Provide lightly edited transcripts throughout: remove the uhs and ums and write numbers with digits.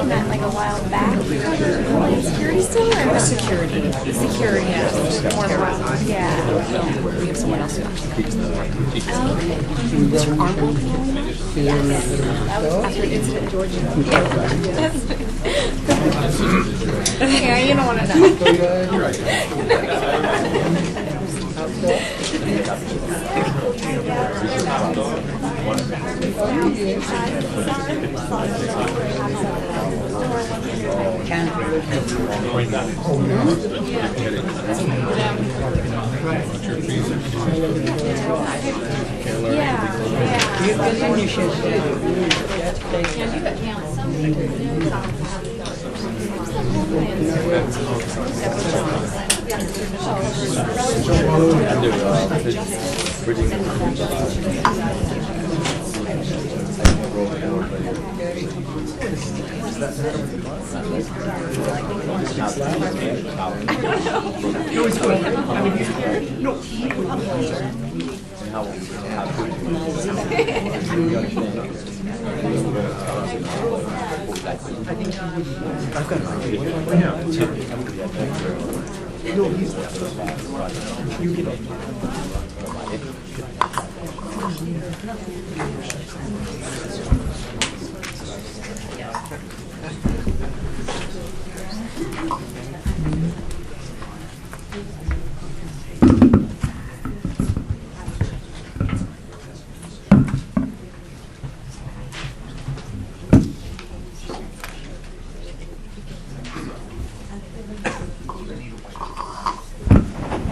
Met like a while back. Security still or security? Security. Yeah. We have someone else who actually comes to the work. Was your arm broken? Yes. That was after an incident in Georgia. Yeah, you don't want to know.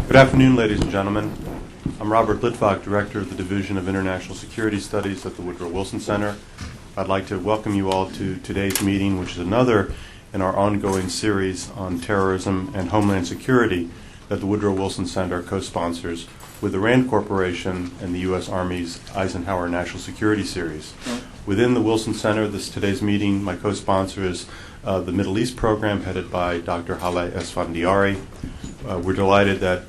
Good afternoon, ladies and gentlemen. I'm Robert Litvak, Director of the Division of International Security Studies at the Woodrow Wilson Center. I'd like to welcome you all to today's meeting, which is another in our ongoing series on terrorism and homeland security that the Woodrow Wilson Center co-sponsors with the RAND Corporation and the U.S. Army's Eisenhower National Security Series. Within the Wilson Center, today's meeting, my co-sponsor is the Middle East program headed by Dr. Haleh Esfandiari. We're delighted that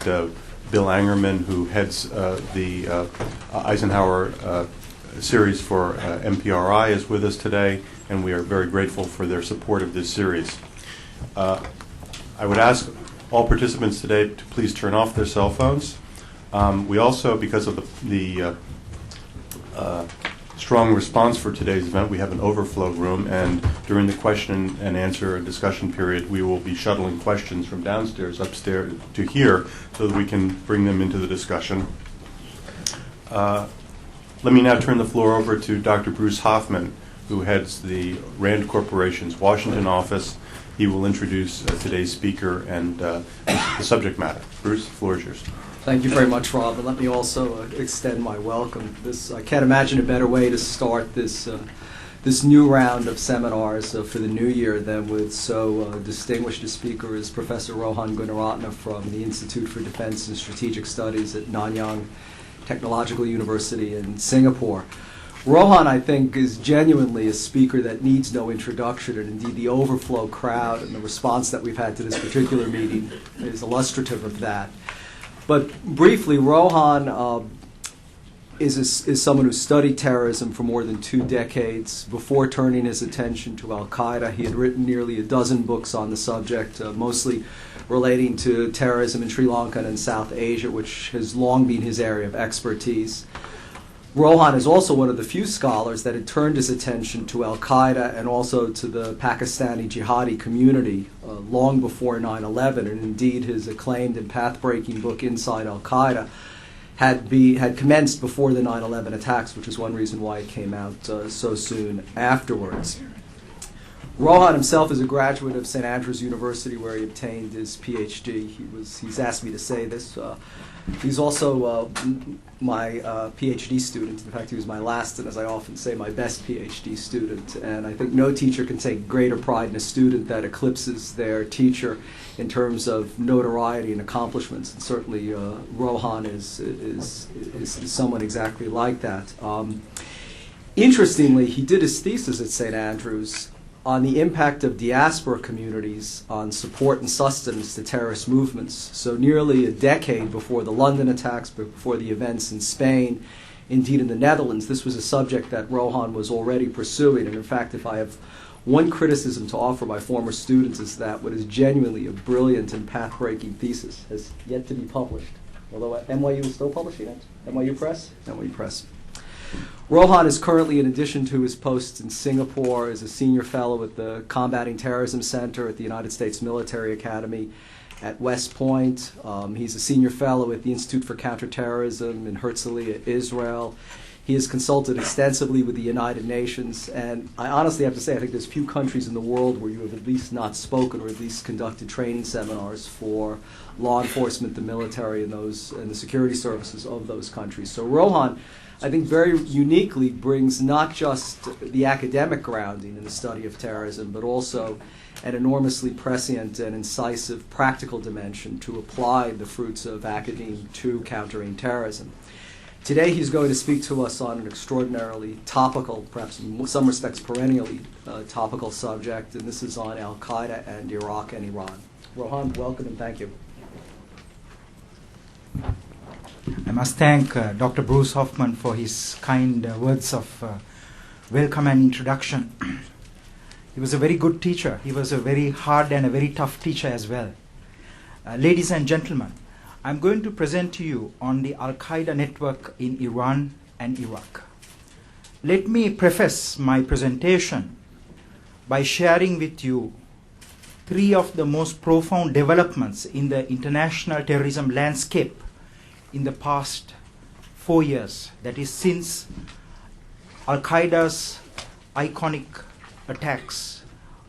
Bill Angerman, who heads the Eisenhower series for MPRI, is with us today, and we are very grateful for their support of this series. I would ask all participants today to please turn off their cell phones. We also, because of the strong response for today's event, we have an overflow room, and during the question and answer and discussion period, we will be shuttling questions from downstairs upstairs to here so that we can bring them into the discussion. Let me now turn the floor over to Dr. Bruce Hoffman, who heads the RAND Corporation's Washington office. He will introduce today's speaker and the subject matter. Bruce, the floor is yours. Thank you very much, Rob, and let me also extend my welcome. I can't imagine a better way to start this new round of seminars for the new year than with so distinguished a speaker as Professor Rohan Gunaratna from the Institute for Defense and Strategic Studies at Nanyang Technological University in Singapore. Rohan, I think, is genuinely a speaker that needs no introduction, and indeed the overflow crowd and the response that we've had to this particular meeting is illustrative of that. But briefly, Rohan is someone who studied terrorism for more than 2 decades. Before turning his attention to Al-Qaeda, he had written nearly a dozen books on the subject, mostly relating to terrorism in Sri Lanka and South Asia, which has long been his area of expertise. Rohan is also one of the few scholars that had turned his attention to Al-Qaeda and also to the Pakistani jihadi community long before 9/11, and indeed his acclaimed and path-breaking book, Inside Al-Qaeda, had commenced before the 9/11 attacks, which is one reason why it came out so soon afterwards. Rohan himself is a graduate of St. Andrews University, where he obtained his PhD. He's asked me to say this. He's also my PhD student. In fact, he was my last, and as I often say, my best PhD student. And I think no teacher can take greater pride in a student that eclipses their teacher in terms of notoriety and accomplishments. And certainly Rohan is someone exactly like that. Interestingly, he did his thesis at St. Andrews on the impact of diaspora communities on support and sustenance to terrorist movements. So nearly a decade before the London attacks, before the events in Spain, indeed in the Netherlands, this was a subject that Rohan was already pursuing. And in fact, if I have one criticism to offer my former students, is that what is genuinely a brilliant and path-breaking thesis has yet to be published. Although NYU is still publishing it. NYU Press? NYU Press. Rohan is currently, in addition to his posts in Singapore, is a senior fellow at the Combating Terrorism Center at the United States Military Academy at West Point. He's a senior fellow at the Institute for Counterterrorism in Herzliya, Israel. He has consulted extensively with the United Nations, and I honestly have to say I think there's few countries in the world where you have at least not spoken or at least conducted training seminars for law enforcement, the military, and the security services of those countries. So Rohan, I think, very uniquely brings not just the academic grounding in the study of terrorism, but also an enormously prescient and incisive practical dimension to apply the fruits of academia to countering terrorism. Today he's going to speak to us on an extraordinarily topical, perhaps in some respects perennially topical subject, and this is on Al-Qaeda and Iraq and Iran. Rohan, welcome and thank you. I must thank Dr. Bruce Hoffman for his kind words of welcome and introduction. He was a very good teacher. He was a very hard and a very tough teacher as well. Ladies and gentlemen, I'm going to present to you on the Al-Qaeda network in Iran and Iraq. Let me preface my presentation by sharing with you three of the most profound developments in the international terrorism landscape in the past 4 years. That is, since Al-Qaeda's iconic attacks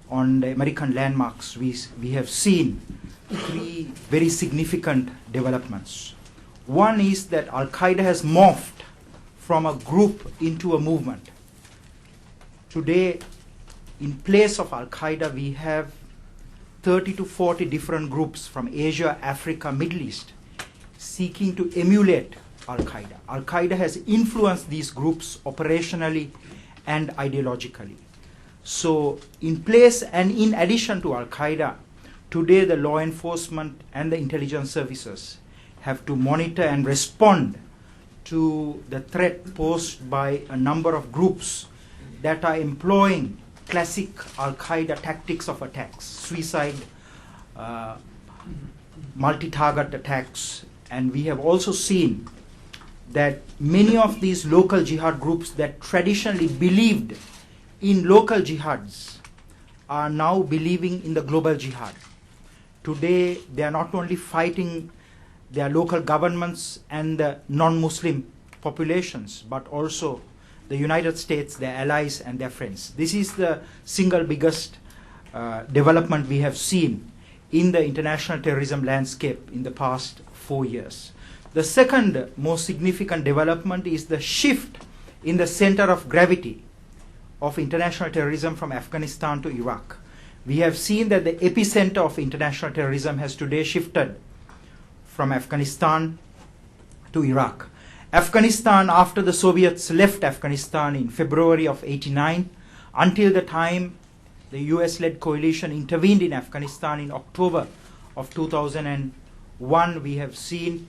on the American landmarks, we have seen three very significant developments. One is that Al-Qaeda has morphed from a group into a movement. Today, in place of Al-Qaeda, we have 30 to 40 different groups from Asia, Africa, Middle East, seeking to emulate Al-Qaeda. Al-Qaeda has influenced these groups operationally and ideologically. So in place and in addition to Al-Qaeda, today the law enforcement and the intelligence services have to monitor and respond to the threat posed by a number of groups that are employing classic Al-Qaeda tactics of attacks, suicide, multi-target attacks. And we have also seen that many of these local jihad groups that traditionally believed in local jihads are now believing in the global jihad. Today, they are not only fighting their local governments and the non-Muslim populations, but also the United States, their allies, and their friends. This is the single biggest development we have seen in the international terrorism landscape in the past 4 years. The second most significant development is the shift in the center of gravity of international terrorism from Afghanistan to Iraq. We have seen that the epicenter of international terrorism has today shifted from Afghanistan to Iraq. Afghanistan, after the Soviets left Afghanistan in February of '89, until the time the US-led coalition intervened in Afghanistan in October of 2001, we have seen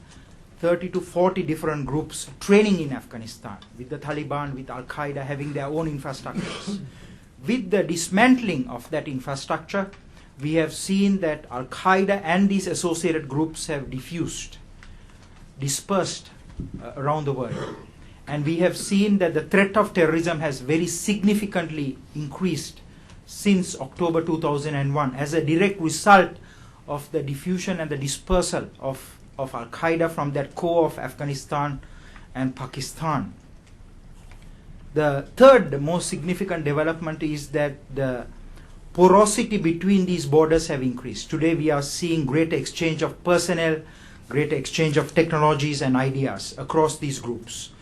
30 to 40 different groups training in Afghanistan, with the Taliban, with Al-Qaeda having their own infrastructures. With the dismantling of that infrastructure, we have seen that Al-Qaeda and these associated groups have dispersed around the world. And we have seen that the threat of terrorism has very significantly increased since October 2001 as a direct result of the diffusion and the dispersal of Al-Qaeda from that core of Afghanistan and Pakistan. The third most significant development is that the porosity between these borders have increased. Today we are seeing greater exchange of personnel, greater exchange of technologies and ideas across these groups.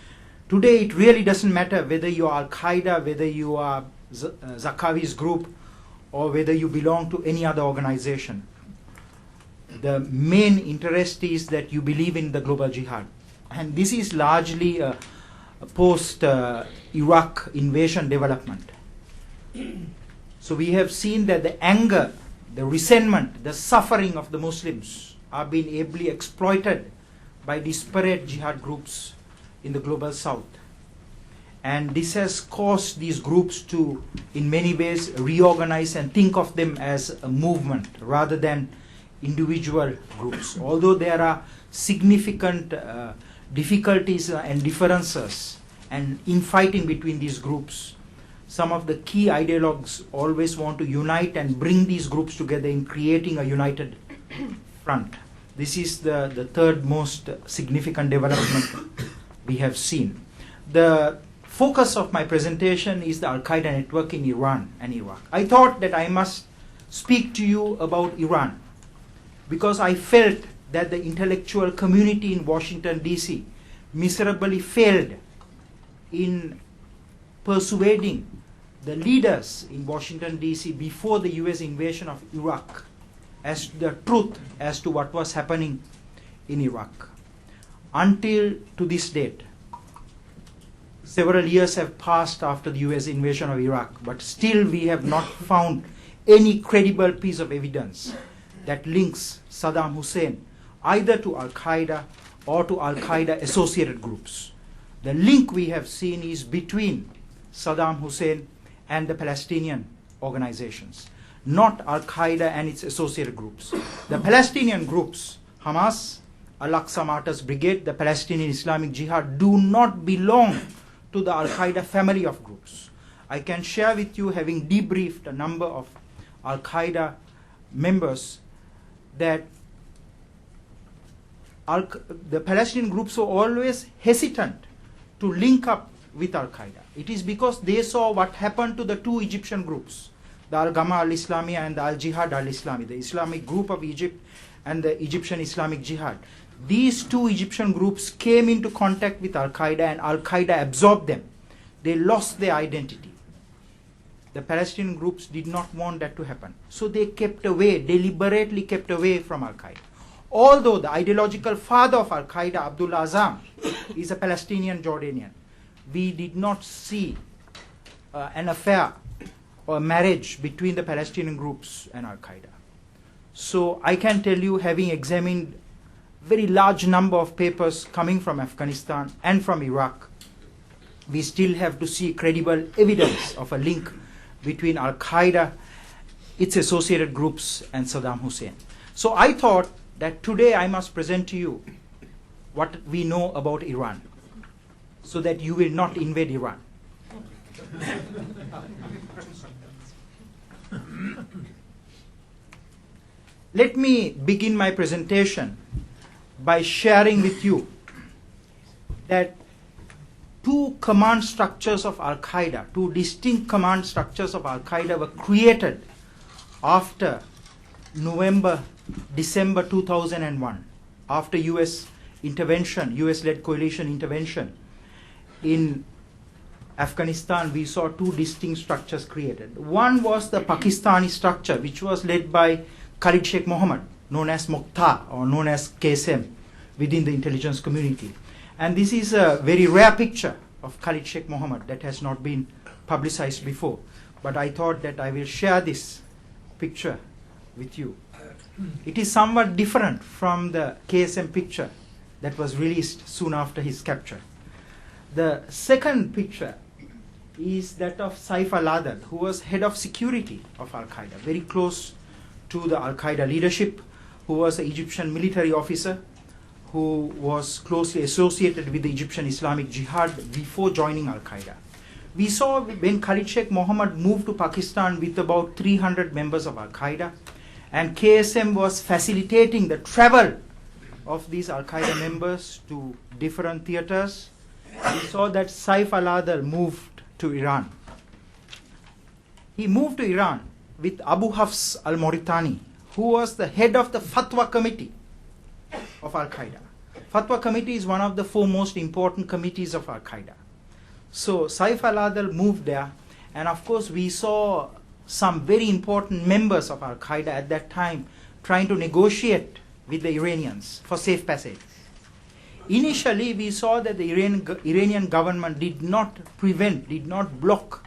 Today it really doesn't matter whether you are Al-Qaeda, whether you are Zakawi's group, or whether you belong to any other organization. The main interest is that you believe in the global jihad. And this is largely a post-Iraq invasion development. So we have seen that the anger, the resentment, the suffering of the Muslims are being ably exploited by disparate jihad groups in the global south. And this has caused these groups to, in many ways, reorganize and think of them as a movement rather than individual groups. Although there are significant difficulties and differences and infighting between these groups, some of the key ideologues always want to unite and bring these groups together in creating a united front. This is the third most significant development we have seen. The focus of my presentation is the Al-Qaeda network in Iran and Iraq. I thought that I must speak to you about Iran because I felt that the intellectual community in Washington, D.C. miserably failed in persuading the leaders in Washington, D.C. before the US invasion of Iraq as to the truth as to what was happening in Iraq. Until to this date, several years have passed after the US invasion of Iraq, but still we have not found any credible piece of evidence that links Saddam Hussein either to Al-Qaeda or to Al-Qaeda associated groups. The link we have seen is between Saddam Hussein and the Palestinian organizations, not Al-Qaeda and its associated groups. The Palestinian groups, Hamas, Al-Aqsa Martyrs Brigade, the Palestinian Islamic Jihad, do not belong to the Al-Qaeda family of groups. I can share with you, having debriefed a number of Al-Qaeda members, that the Palestinian groups were always hesitant to link up with Al-Qaeda. It is because they saw what happened to the two Egyptian groups, the Al-Gama al-Islamiyah and the Al-Jihad al-Islami, the Islamic group of Egypt and the Egyptian Islamic Jihad. These two Egyptian groups came into contact with Al-Qaeda and Al-Qaeda absorbed them. They lost their identity. The Palestinian groups did not want that to happen. So they kept away, deliberately kept away from Al-Qaeda. Although the ideological father of Al-Qaeda, Abdullah Azzam, is a Palestinian Jordanian, we did not see an affair or marriage between the Palestinian groups and Al-Qaeda. So I can tell you, having examined very large number of papers coming from Afghanistan and from Iraq, we still have to see credible evidence of a link between Al-Qaeda, its associated groups, and Saddam Hussein. So I thought that today I must present to you what we know about Iran, so that you will not invade Iran. Let me begin my presentation by sharing with you that two command structures of Al-Qaeda, two distinct command structures of Al-Qaeda were created after December 2001, after US intervention, US-led coalition intervention in Afghanistan. We saw two distinct structures created. One was the Pakistani structure, which was led by Khalid Sheikh Mohammed, known as Mukhtar or known as KSM within the intelligence community. And this is a very rare picture of Khalid Sheikh Mohammed that has not been publicized before. But I thought that I will share this picture with you. It is somewhat different from the KSM picture that was released soon after his capture. The second picture is that of Saif al-Adil, who was head of security of Al-Qaeda, very close to the Al-Qaeda leadership, who was an Egyptian military officer, who was closely associated with the Egyptian Islamic Jihad before joining Al-Qaeda. We saw when Khalid Sheikh Mohammed moved to Pakistan with about 300 members of Al-Qaeda, and KSM was facilitating the travel of these Al-Qaeda members to different theaters. We saw that Saif al-Adil moved to Iran. He moved to Iran with Abu Hafs al-Mauritani, who was the head of the Fatwa Committee of Al-Qaeda. Fatwa Committee is one of the 4 most important committees of Al-Qaeda. So Saif al-Adil moved there, and of course we saw some very important members of Al-Qaeda at that time trying to negotiate with the Iranians for safe passage. Initially, we saw that the Iranian government did not block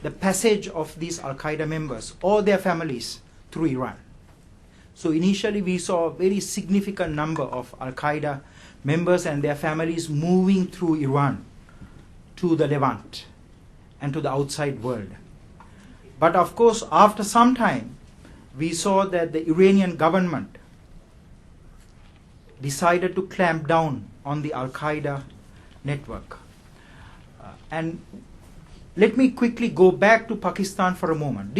the passage of these Al-Qaeda members or their families through Iran. So initially, we saw a very significant number of Al-Qaeda members and their families moving through Iran to the Levant and to the outside world. But of course, after some time, we saw that the Iranian government decided to clamp down on the Al-Qaeda network. And let me quickly go back to Pakistan for a moment.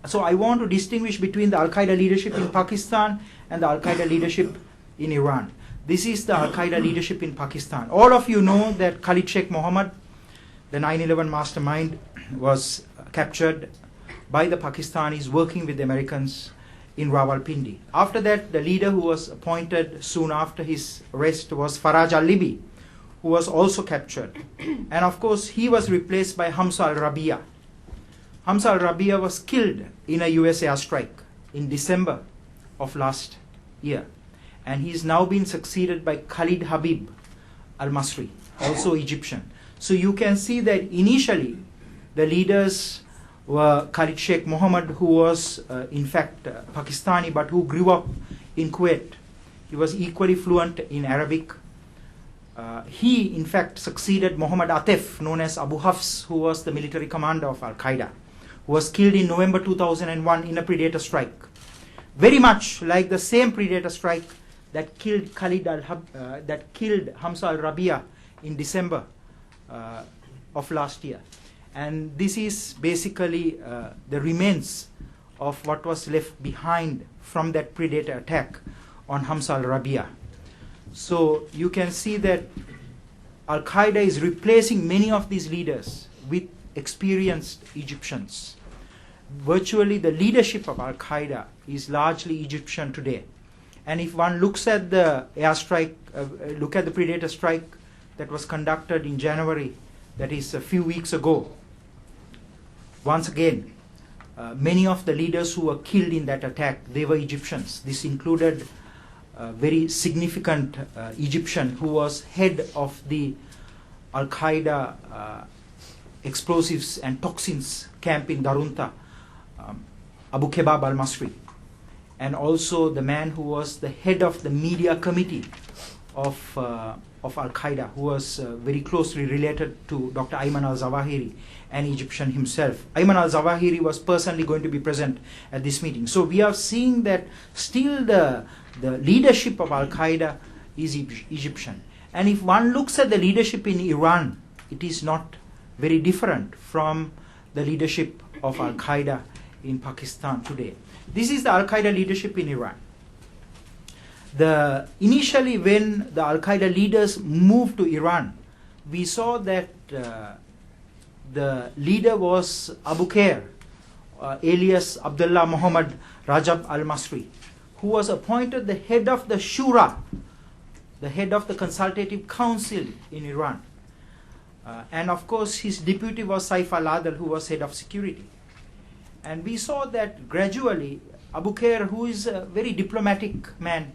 So I want to distinguish between the Al-Qaeda leadership in Pakistan and the Al-Qaeda leadership in Iran. This is the Al-Qaeda leadership in Pakistan. All of you know that Khalid Sheikh Mohammed, the 9/11 mastermind, was captured by the Pakistanis working with the Americans in Rawalpindi. After that, the leader who was appointed soon after his arrest was Faraj al-Libi, who was also captured. And of course, he was replaced by Hamza al-Rabia. Hamza al-Rabia was killed in a US airstrike in December of last year. And he's now been succeeded by Khalid Habib al-Masri, also Egyptian. So you can see that initially the leaders were Khalid Sheikh Mohammed, who was in fact Pakistani, but who grew up in Kuwait. He was equally fluent in Arabic. He in fact succeeded Muhammad Atif, known as Abu Hafs, who was the military commander of Al-Qaeda, who was killed in November 2001 in a Predator strike. Very much like the same Predator strike that killed Hamza al-Rabia in December of last year. And this is basically the remains of what was left behind from that Predator attack on Hamza al-Rabia. So you can see that Al-Qaeda is replacing many of these leaders with experienced Egyptians. Virtually the leadership of Al-Qaeda is largely Egyptian today. And if one looks at the airstrike, look at the Predator strike that was conducted in January, that is a few weeks ago, once again, many of the leaders who were killed in that attack, they were Egyptians. This included a very significant Egyptian who was head of the Al-Qaeda explosives and toxins camp in Darunta, Abu Kebab al-Masri, and also the man who was the head of the media committee of Al-Qaeda, who was very closely related to Dr. Ayman al-Zawahiri, an Egyptian himself. Ayman al-Zawahiri was personally going to be present at this meeting. So we are seeing that still the leadership of Al-Qaeda is Egyptian. And if one looks at the leadership in Iran, it is not very different from the leadership of Al-Qaeda in Pakistan today. This is the Al-Qaeda leadership in Iran. Initially, when the Al-Qaeda leaders moved to Iran, we saw that the leader was Abu Khair, alias Abdullah Muhammad Rajab al-Masri, who was appointed the head of the Shura, the head of the Consultative Council in Iran. And of course, his deputy was Saif al-Adil, who was head of security. And we saw that gradually, Abu Khair, who is a very diplomatic man,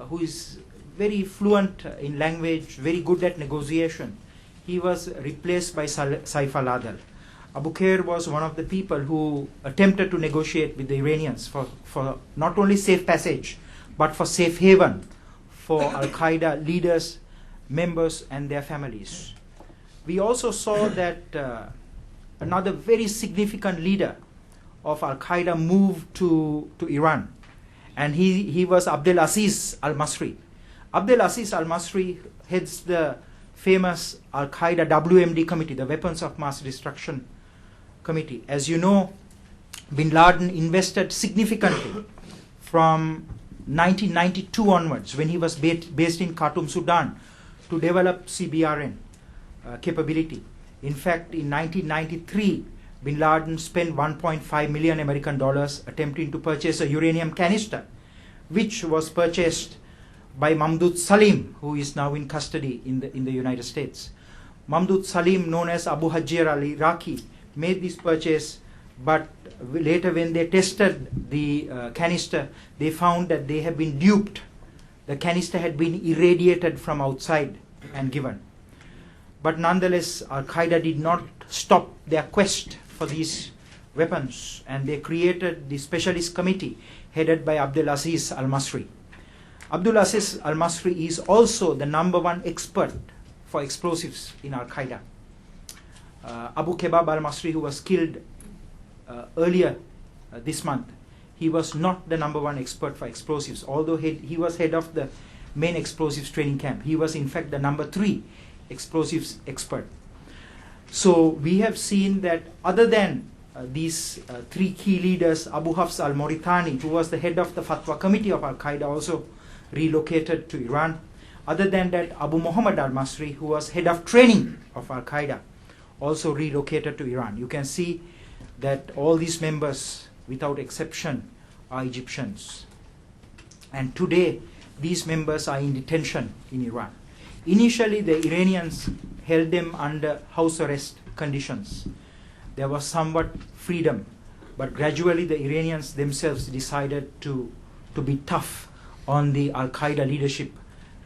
who is very fluent in language, very good at negotiation, he was replaced by Saif al-Adil. Abu Khair was one of the people who attempted to negotiate with the Iranians for not only safe passage, but for safe haven for Al-Qaeda leaders, members, and their families. We also saw that another very significant leader of Al-Qaeda moved to Iran, and he was Abdel Aziz al-Masri. Abdel Aziz al-Masri heads the famous Al-Qaeda WMD committee, the Weapons of Mass Destruction Committee. As you know, bin Laden invested significantly from 1992 onwards, when he was based in Khartoum, Sudan, to develop CBRN capability. In fact, in 1993, Bin Laden spent 1.5 million American dollars attempting to purchase a uranium canister, which was purchased by Mamdouh Salim, who is now in custody in the United States. Mamdouh Salim, known as Abu Hajir al-Iraqi, made this purchase, but later when they tested the canister, they found that they had been duped. The canister had been irradiated from outside and given. But nonetheless, Al-Qaeda did not stop their quest for these weapons, and they created the specialist committee headed by Abdul Aziz al-Masri. Abdul Aziz al-Masri is also the #1 expert for explosives in Al-Qaeda. Abu Kebab al-Masri, who was killed earlier this month, he was not the #1 expert for explosives, although he was head of the main explosives training camp. He was in fact the #3 explosives expert. So we have seen that other than these 3 key leaders, Abu Hafs al-Mauritani, who was the head of the Fatwa Committee of Al-Qaeda, also relocated to Iran. Other than that, Abu Muhammad al-Masri, who was head of training of Al-Qaeda, also relocated to Iran. You can see that all these members, without exception, are Egyptians. And today, these members are in detention in Iran. Initially, the Iranians held them under house arrest conditions. There was somewhat freedom, but gradually the Iranians themselves decided to be tough on the Al-Qaeda leadership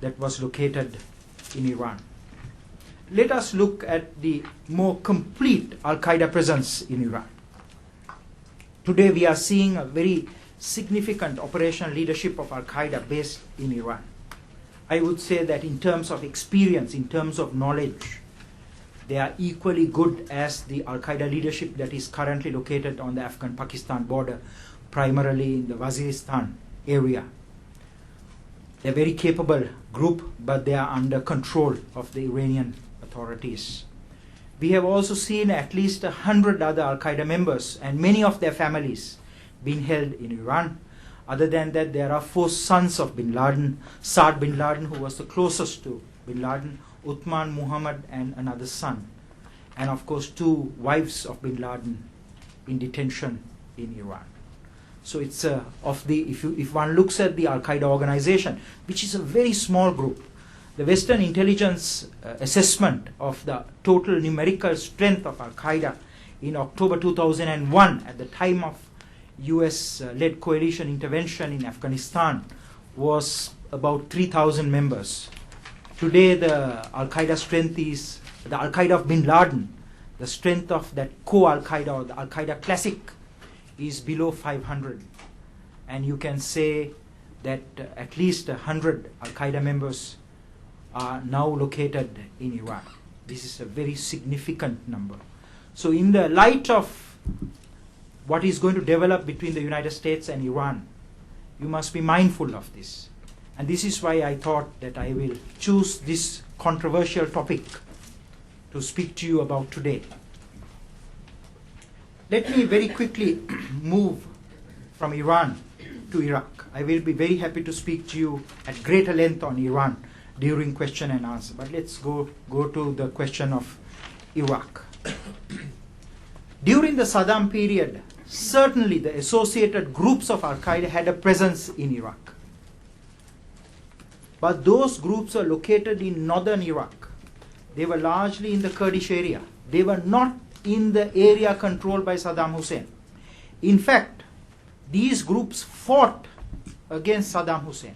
that was located in Iran. Let us look at the more complete Al-Qaeda presence in Iran. Today we are seeing a very significant operational leadership of Al-Qaeda based in Iran. I would say that in terms of experience, in terms of knowledge, they are equally good as the Al-Qaeda leadership that is currently located on the Afghan-Pakistan border, primarily in the Waziristan area. They're a very capable group, but they are under control of the Iranian authorities. We have also seen at least 100 other Al-Qaeda members and many of their families being held in Iran. Other than that, there are 4 sons of bin Laden: Saad bin Laden, who was the closest to bin Laden, Uthman, Muhammad, and another son. And of course, 2 wives of bin Laden in detention in Iran. So it's if one looks at the Al-Qaeda organization, which is a very small group, the Western intelligence assessment of the total numerical strength of Al-Qaeda in October 2001, at the time of US-led coalition intervention in Afghanistan, was about 3,000 members. Today, the Al-Qaeda strength is, the Al-Qaeda of bin Laden, the strength of that co-Al-Qaeda or the Al-Qaeda classic is below 500. And you can say that at least 100 Al-Qaeda members are now located in Iran. This is a very significant number. So in the light of what is going to develop between the United States and Iran, you must be mindful of this. And this is why I thought that I will choose this controversial topic to speak to you about today. Let me very quickly move from Iran to Iraq. I will be very happy to speak to you at greater length on Iran during question and answer. But let's go to the question of Iraq. During the Saddam period, certainly the associated groups of Al-Qaeda had a presence in Iraq. But those groups are located in northern Iraq. They were largely in the Kurdish area. They were not in the area controlled by Saddam Hussein. In fact, these groups fought against Saddam Hussein.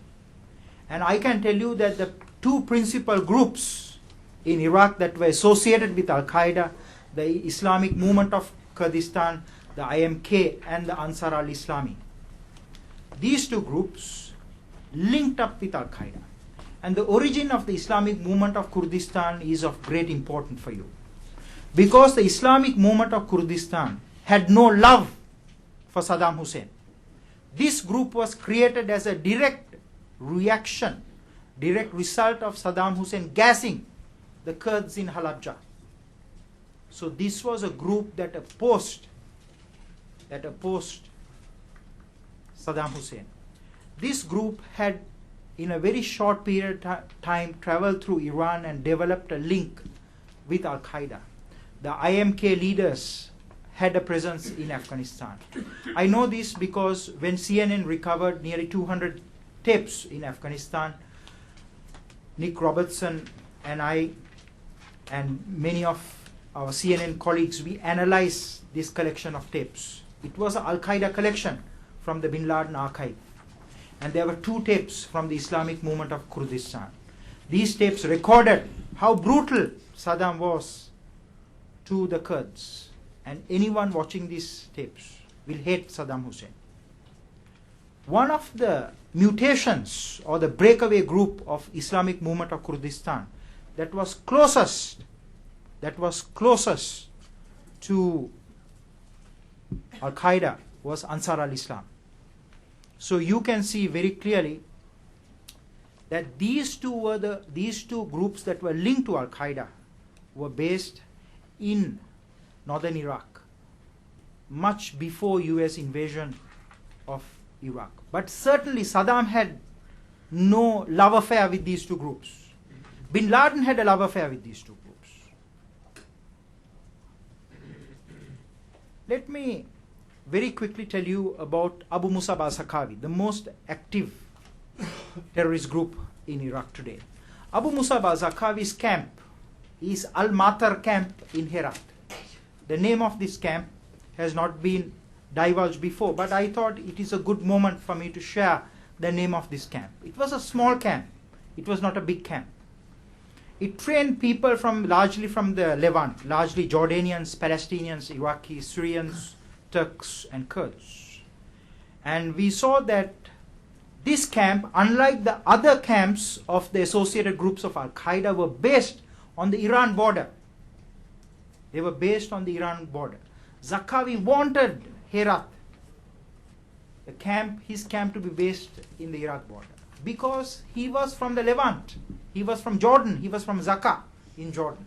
And I can tell you that the 2 principal groups in Iraq that were associated with Al-Qaeda, the Islamic Movement of Kurdistan, the IMK, and the Ansar al-Islami. These 2 groups linked up with Al-Qaeda. And the origin of the Islamic Movement of Kurdistan is of great importance for you. Because the Islamic Movement of Kurdistan had no love for Saddam Hussein. This group was created as a direct reaction, direct result of Saddam Hussein gassing the Kurds in Halabja. So this was a group that opposed Saddam Hussein. This group had, in a very short period of time, traveled through Iran and developed a link with Al-Qaeda. The IMK leaders had a presence in Afghanistan. I know this because when CNN recovered nearly 200 tapes in Afghanistan, Nick Robertson and I and many of our CNN colleagues, we analyzed this collection of tapes. It was an Al-Qaeda collection from the Bin Laden archive. And there were 2 tapes from the Islamic movement of Kurdistan. These tapes recorded how brutal Saddam was to the Kurds. And anyone watching these tapes will hate Saddam Hussein. One of the mutations or the breakaway group of Islamic movement of Kurdistan that was closest to Al-Qaeda was Ansar al-Islam. So you can see very clearly that these two groups that were linked to Al-Qaeda were based in northern Iraq much before US invasion of Iraq. But certainly Saddam had no love affair with these two groups. Bin Laden had a love affair with these two groups. Let me very quickly tell you about Abu Musab al-Zarqawi, the most active terrorist group in Iraq today. Abu Musab al-Zarqawi's camp is Al-Matar camp in Herat. The name of this camp has not been divulged before, but I thought it is a good moment for me to share the name of this camp. It was a small camp. It was not a big camp. It trained people largely from the Levant, largely Jordanians, Palestinians, Iraqis, Syrians, Turks and Kurds. And we saw that this camp, unlike the other camps of the associated groups of Al-Qaeda, were based on the Iran border. They were based on the Iran border. Zarqawi wanted Herat, his camp, to be based in the Iraq border because he was from the Levant. He was from Jordan. He was from Zakka in Jordan.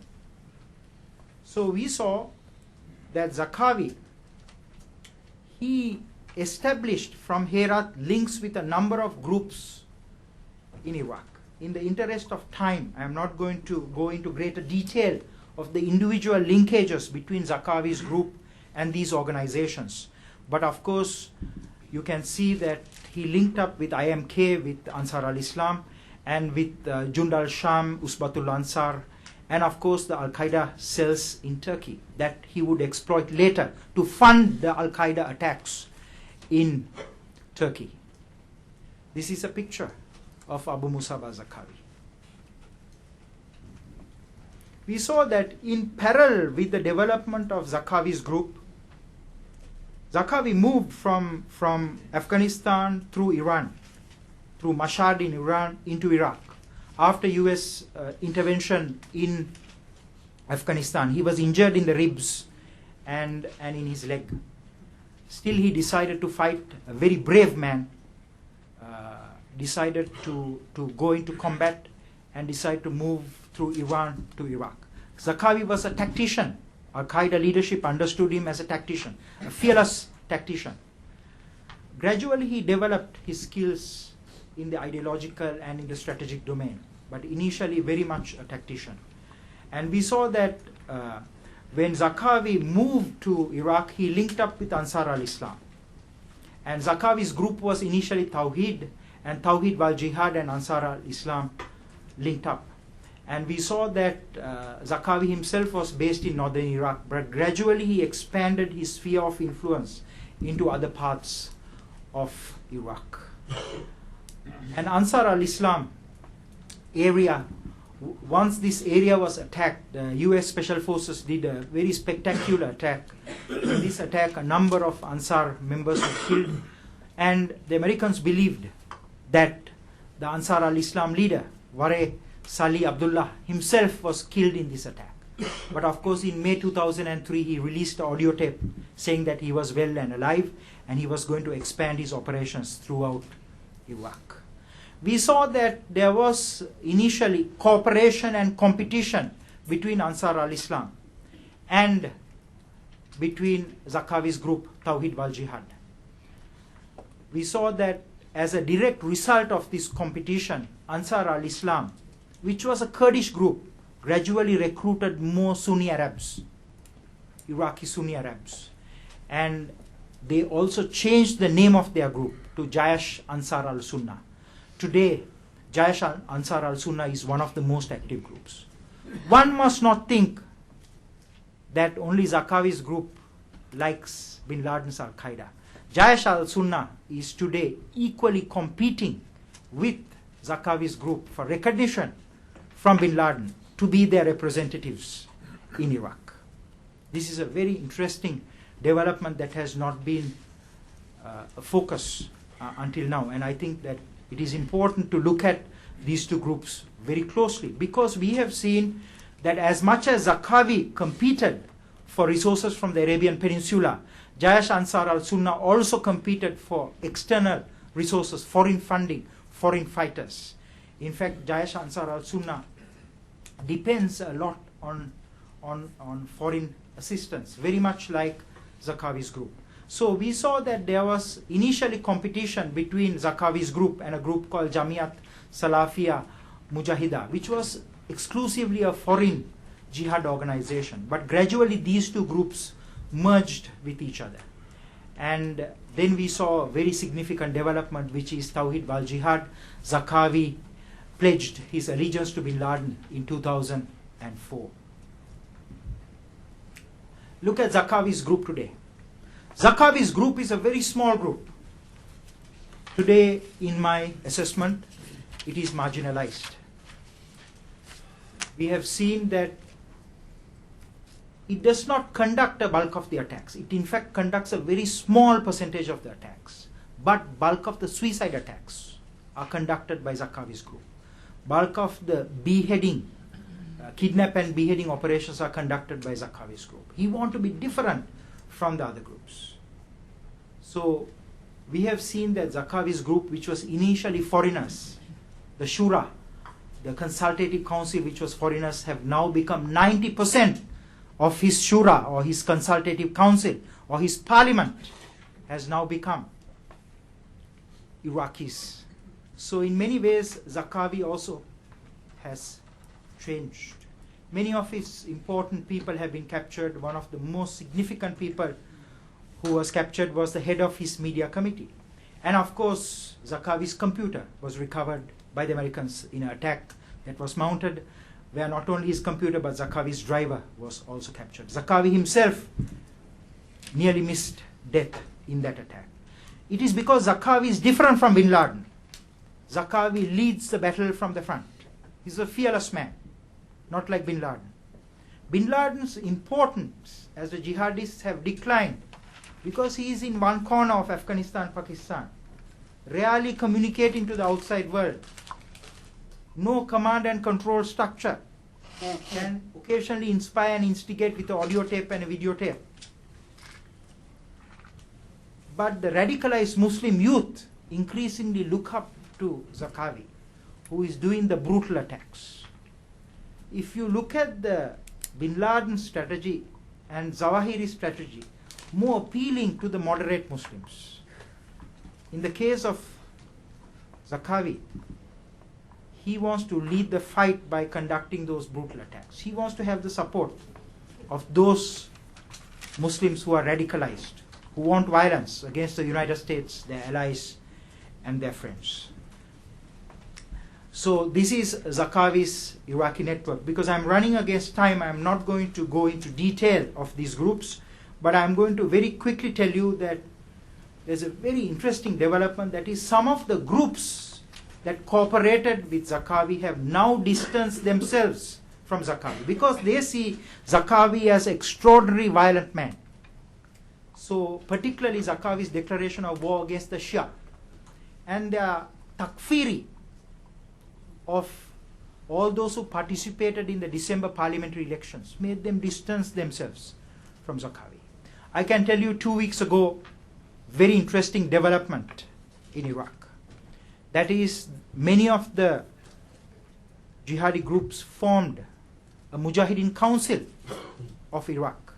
So we saw that Zarqawi, he established from Herat links with a number of groups in Iraq. In the interest of time, I am not going to go into greater detail of the individual linkages between Zarqawi's group and these organizations. But of course, you can see that he linked up with IMK, with Ansar al-Islam, and with Jund al-Sham, Usbatul Ansar, and of course the Al-Qaeda cells in Turkey that he would exploit later to fund the Al-Qaeda attacks in Turkey. This is a picture of Abu Musab al-Zarqawi. We saw that in parallel with the development of Zarqawi's group, Zarqawi moved from Afghanistan through Iran, through Mashhad in Iran into Iraq. After US intervention in Afghanistan, he was injured in the ribs and in his leg. Still he decided to fight, a very brave man, decided to go into combat and decided to move through Iran to Iraq. Zarqawi was a tactician. Al-Qaeda leadership understood him as a tactician, a fearless tactician. Gradually he developed his skills in the ideological and in the strategic domain, but initially very much a tactician. And we saw that when Zarqawi moved to Iraq, he linked up with Ansar al-Islam. And Zarqawi's group was initially Tawheed, and Tawheed wal Jihad and Ansar al-Islam linked up. And we saw that Zarqawi himself was based in northern Iraq, but gradually he expanded his sphere of influence into other parts of Iraq. And Ansar al-Islam area, once this area was attacked, the US Special Forces did a very spectacular attack. In this attack, a number of Ansar members were killed, and the Americans believed that the Ansar al-Islam leader, Ware Salih Abdullah, himself was killed in this attack. But of course, in May 2003, he released an audio tape saying that he was well and alive, and he was going to expand his operations throughout Iraq. We saw that there was initially cooperation and competition between Ansar al-Islam and between Zarqawi's group, Tawheed wal Jihad. We saw that as a direct result of this competition, Ansar al-Islam, which was a Kurdish group, gradually recruited more Sunni Arabs, Iraqi Sunni Arabs. And they also changed the name of their group to Jaish Ansar al-Sunnah. Today, Jaish Ansar al-Sunnah is one of the most active groups. One must not think that only Zakawi's group likes bin Laden's Al-Qaeda. Jaish al-Sunnah is today equally competing with Zakawi's group for recognition from bin Laden to be their representatives in Iraq. This is a very interesting development that has not been a focus until now, and I think that it is important to look at these two groups very closely, because we have seen that as much as Zakawi competed for resources from the Arabian Peninsula, Jaish Ansar al-Sunnah also competed for external resources, foreign funding, foreign fighters. In fact, Jaish Ansar al-Sunnah depends a lot on foreign assistance, very much like Zakawi's group. So we saw that there was initially competition between Zakawi's group and a group called Jamiat Salafia Mujahida, which was exclusively a foreign jihad organization. But gradually these two groups merged with each other. And then we saw a very significant development, which is Tawhid wal Jihad. Zakawi pledged his allegiance to bin Laden in 2004. Look at Zakawi's group today. Zakawi's group is a very small group. Today, in my assessment, it is marginalized. We have seen that it does not conduct a bulk of the attacks. It in fact conducts a very small percentage of the attacks. But bulk of the suicide attacks are conducted by Zakawi's group. Bulk of the beheading, kidnap and beheading operations are conducted by Zakawi's group. He wants to be different from the other groups. So we have seen that Zakawi's group, which was initially foreigners, the Shura, the consultative council, which was foreigners, have now become 90% of his Shura or his consultative council or his parliament has now become Iraqis. So in many ways, Zakawi also has changed. Many of his important people have been captured. One of the most significant people who was captured was the head of his media committee. And of course, Zakawi's computer was recovered by the Americans in an attack that was mounted, where not only his computer but Zakawi's driver was also captured. Zakawi himself nearly missed death in that attack. It is because Zakawi is different from bin Laden. Zakawi leads the battle from the front. He's a fearless man, not like bin Laden. Bin Laden's importance as the jihadists have declined because he is in one corner of Afghanistan, Pakistan, rarely communicating to the outside world. No command and control structure. Can occasionally inspire and instigate with an audio tape and a videotape. But the radicalized Muslim youth increasingly look up to Zakawi, who is doing the brutal attacks. If you look at the bin Laden strategy and Zawahiri's strategy, more appealing to the moderate Muslims. In the case of Zakawi, he wants to lead the fight by conducting those brutal attacks. He wants to have the support of those Muslims who are radicalized, who want violence against the United States, their allies, and their friends. So this is Zakawi's Iraqi network. Because I'm running against time, I'm not going to go into detail of these groups, but I'm going to very quickly tell you that there's a very interesting development, that is some of the groups that cooperated with Zakawi have now distanced themselves from Zakawi because they see Zakawi as an extraordinary violent man. So particularly Zakawi's declaration of war against the Shia and the takfiri of all those who participated in the December parliamentary elections made them distance themselves from Zakawi. I can tell you 2 weeks ago, very interesting development in Iraq. That is, many of the jihadi groups formed a Mujahideen Council of Iraq,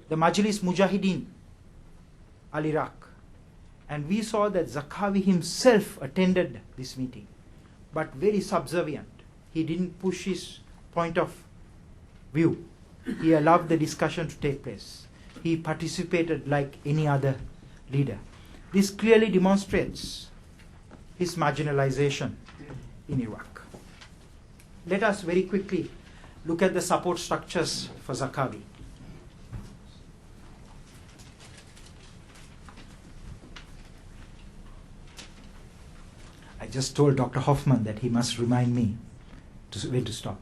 the Majlis Mujahideen al-Iraq. And we saw that Zakawi himself attended this meeting, but very subservient. He didn't push his point of view. He allowed the discussion to take place. he participated like any other leader. This clearly demonstrates his marginalization in Iraq. Let us very quickly look at the support structures for Zarqawi. I just told Dr. Hoffman that he must remind me when to stop.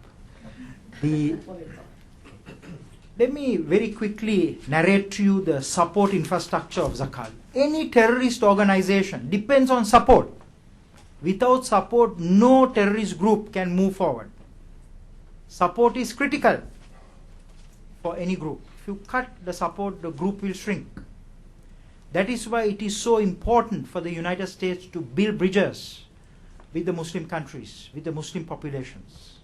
Let me very quickly narrate to you the support infrastructure of Zarqawi. Any terrorist organization depends on support. Without support, no terrorist group can move forward. Support is critical for any group. If you cut the support, the group will shrink. That is why it is so important for the United States to build bridges with the Muslim countries, with the Muslim populations.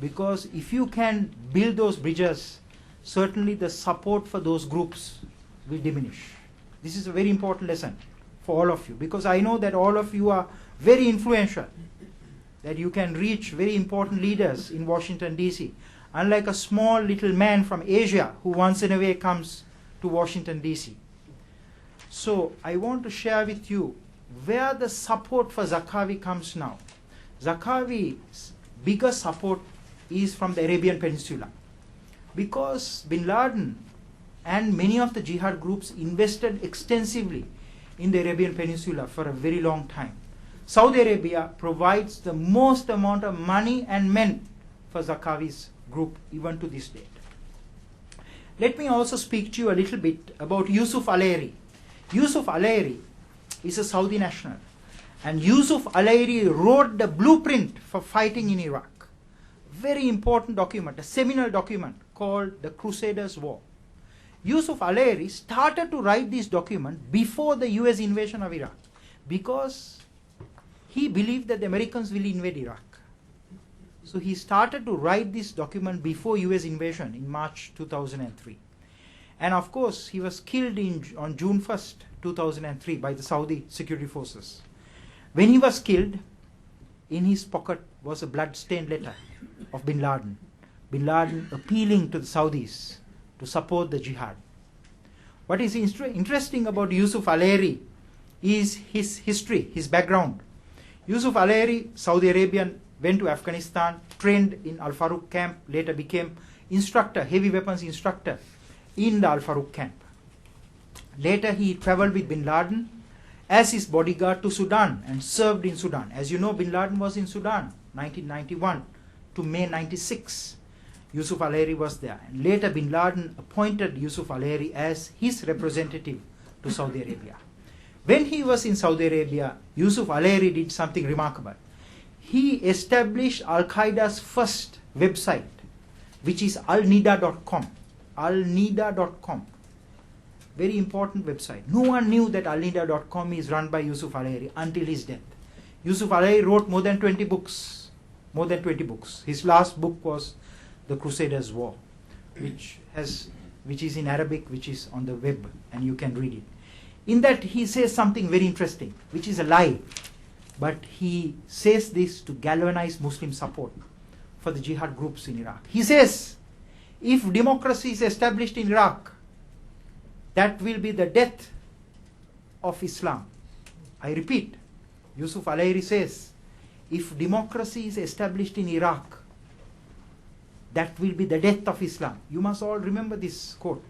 Because if you can build those bridges, certainly the support for those groups will diminish. This is a very important lesson for all of you, because I know that all of you are very influential, that you can reach very important leaders in Washington, D.C., unlike a small little man from Asia who once in a way comes to Washington, D.C. So I want to share with you where the support for Zarqawi comes now. Zarqawi's biggest support is from the Arabian Peninsula, because bin Laden and many of the jihad groups invested extensively in the Arabian Peninsula for a very long time. Saudi Arabia provides the most amount of money and men for Zarqawi's group even to this date. Let me also speak to you a little bit about Yusuf Al-Ayri. Yusuf Al-Ayri is a Saudi national, and Yusuf Al-Ayri wrote the blueprint for fighting in Iraq. Very important document, a seminal document called the Crusaders' War. Yusuf Al-Ayri started to write this document before the US invasion of Iraq, because he believed that the Americans will invade Iraq. So he started to write this document before US invasion in March 2003. And of course, he was killed on June 1st, 2003 by the Saudi security forces. When he was killed, in his pocket was a blood-stained letter of bin Laden. Bin Laden appealing to the Saudis to support the jihad. What is interesting about Yusuf Al-Ayri is his history, his background. Yusuf Al-Ayri, Saudi Arabian, went to Afghanistan, trained in Al-Faruq camp, later became instructor, heavy weapons instructor in the Al-Faruq camp. Later he traveled with bin Laden as his bodyguard to Sudan and served in Sudan. As you know, bin Laden was in Sudan 1991 to May 96. Yusuf Al-Ayri was there. And later bin Laden appointed Yusuf Al-Ayri as his representative to Saudi Arabia. When he was in Saudi Arabia, Yusuf Al-Ayri did something remarkable. He established Al-Qaeda's first website, which is alnida.com. alnida.com. Very important website. No one knew that alnida.com is run by Yusuf Al-Ayri until his death. Yusuf Al-Ayri wrote more than 20 books. More than 20 books. His last book was The Crusaders' War, which is in Arabic, which is on the web, and you can read it. In that he says something very interesting, which is a lie. But he says this to galvanize Muslim support for the jihad groups in Iraq. He says, if democracy is established in Iraq, that will be the death of Islam. I repeat, Yusuf Al-Ayri says, if democracy is established in Iraq, that will be the death of Islam. You must all remember this quote.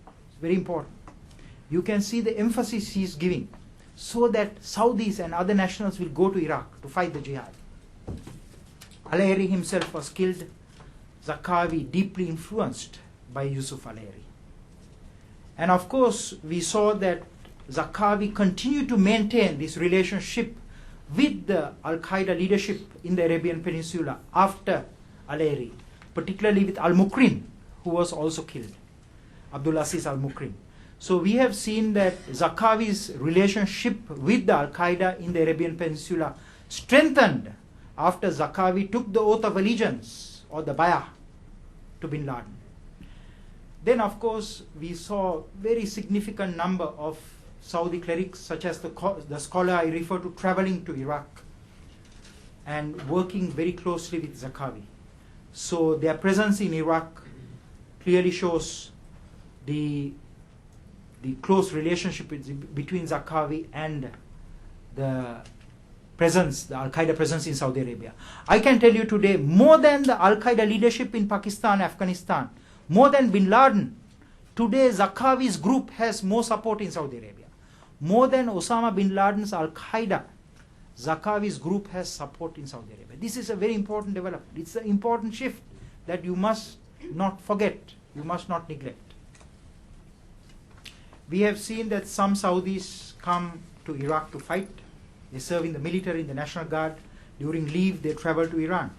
It's very important. You can see the emphasis he is giving, so that Saudis and other nationals will go to Iraq to fight the jihad. Al-Ayri himself was killed. Zarqawi deeply influenced by Yusuf Al-Ayri. And of course, we saw that Zarqawi continued to maintain this relationship with the Al-Qaeda leadership in the Arabian Peninsula after Al-Ayri, particularly with Al-Mukrin, who was also killed, Abdul Aziz Al-Mukrin. So we have seen that Zarqawi's relationship with the Al-Qaeda in the Arabian Peninsula strengthened after Zarqawi took the oath of allegiance, or the bay'ah, to bin Laden. Then of course we saw very significant number of Saudi clerics, such as the scholar I refer to, traveling to Iraq and working very closely with Zarqawi. So their presence in Iraq clearly shows the close relationship between Zarqawi and the Al-Qaeda presence in Saudi Arabia. I can tell you today, more than the Al-Qaeda leadership in Pakistan, Afghanistan, more than bin Laden, today Zarqawi's group has more support in Saudi Arabia. More than Osama bin Laden's Al-Qaeda, Zarqawi's group has support in Saudi Arabia. This is a very important development. It's an important shift that you must not forget, you must not neglect. We have seen that some Saudis come to Iraq to fight. They serve in the military, in the National Guard. During leave, they travel to Iran.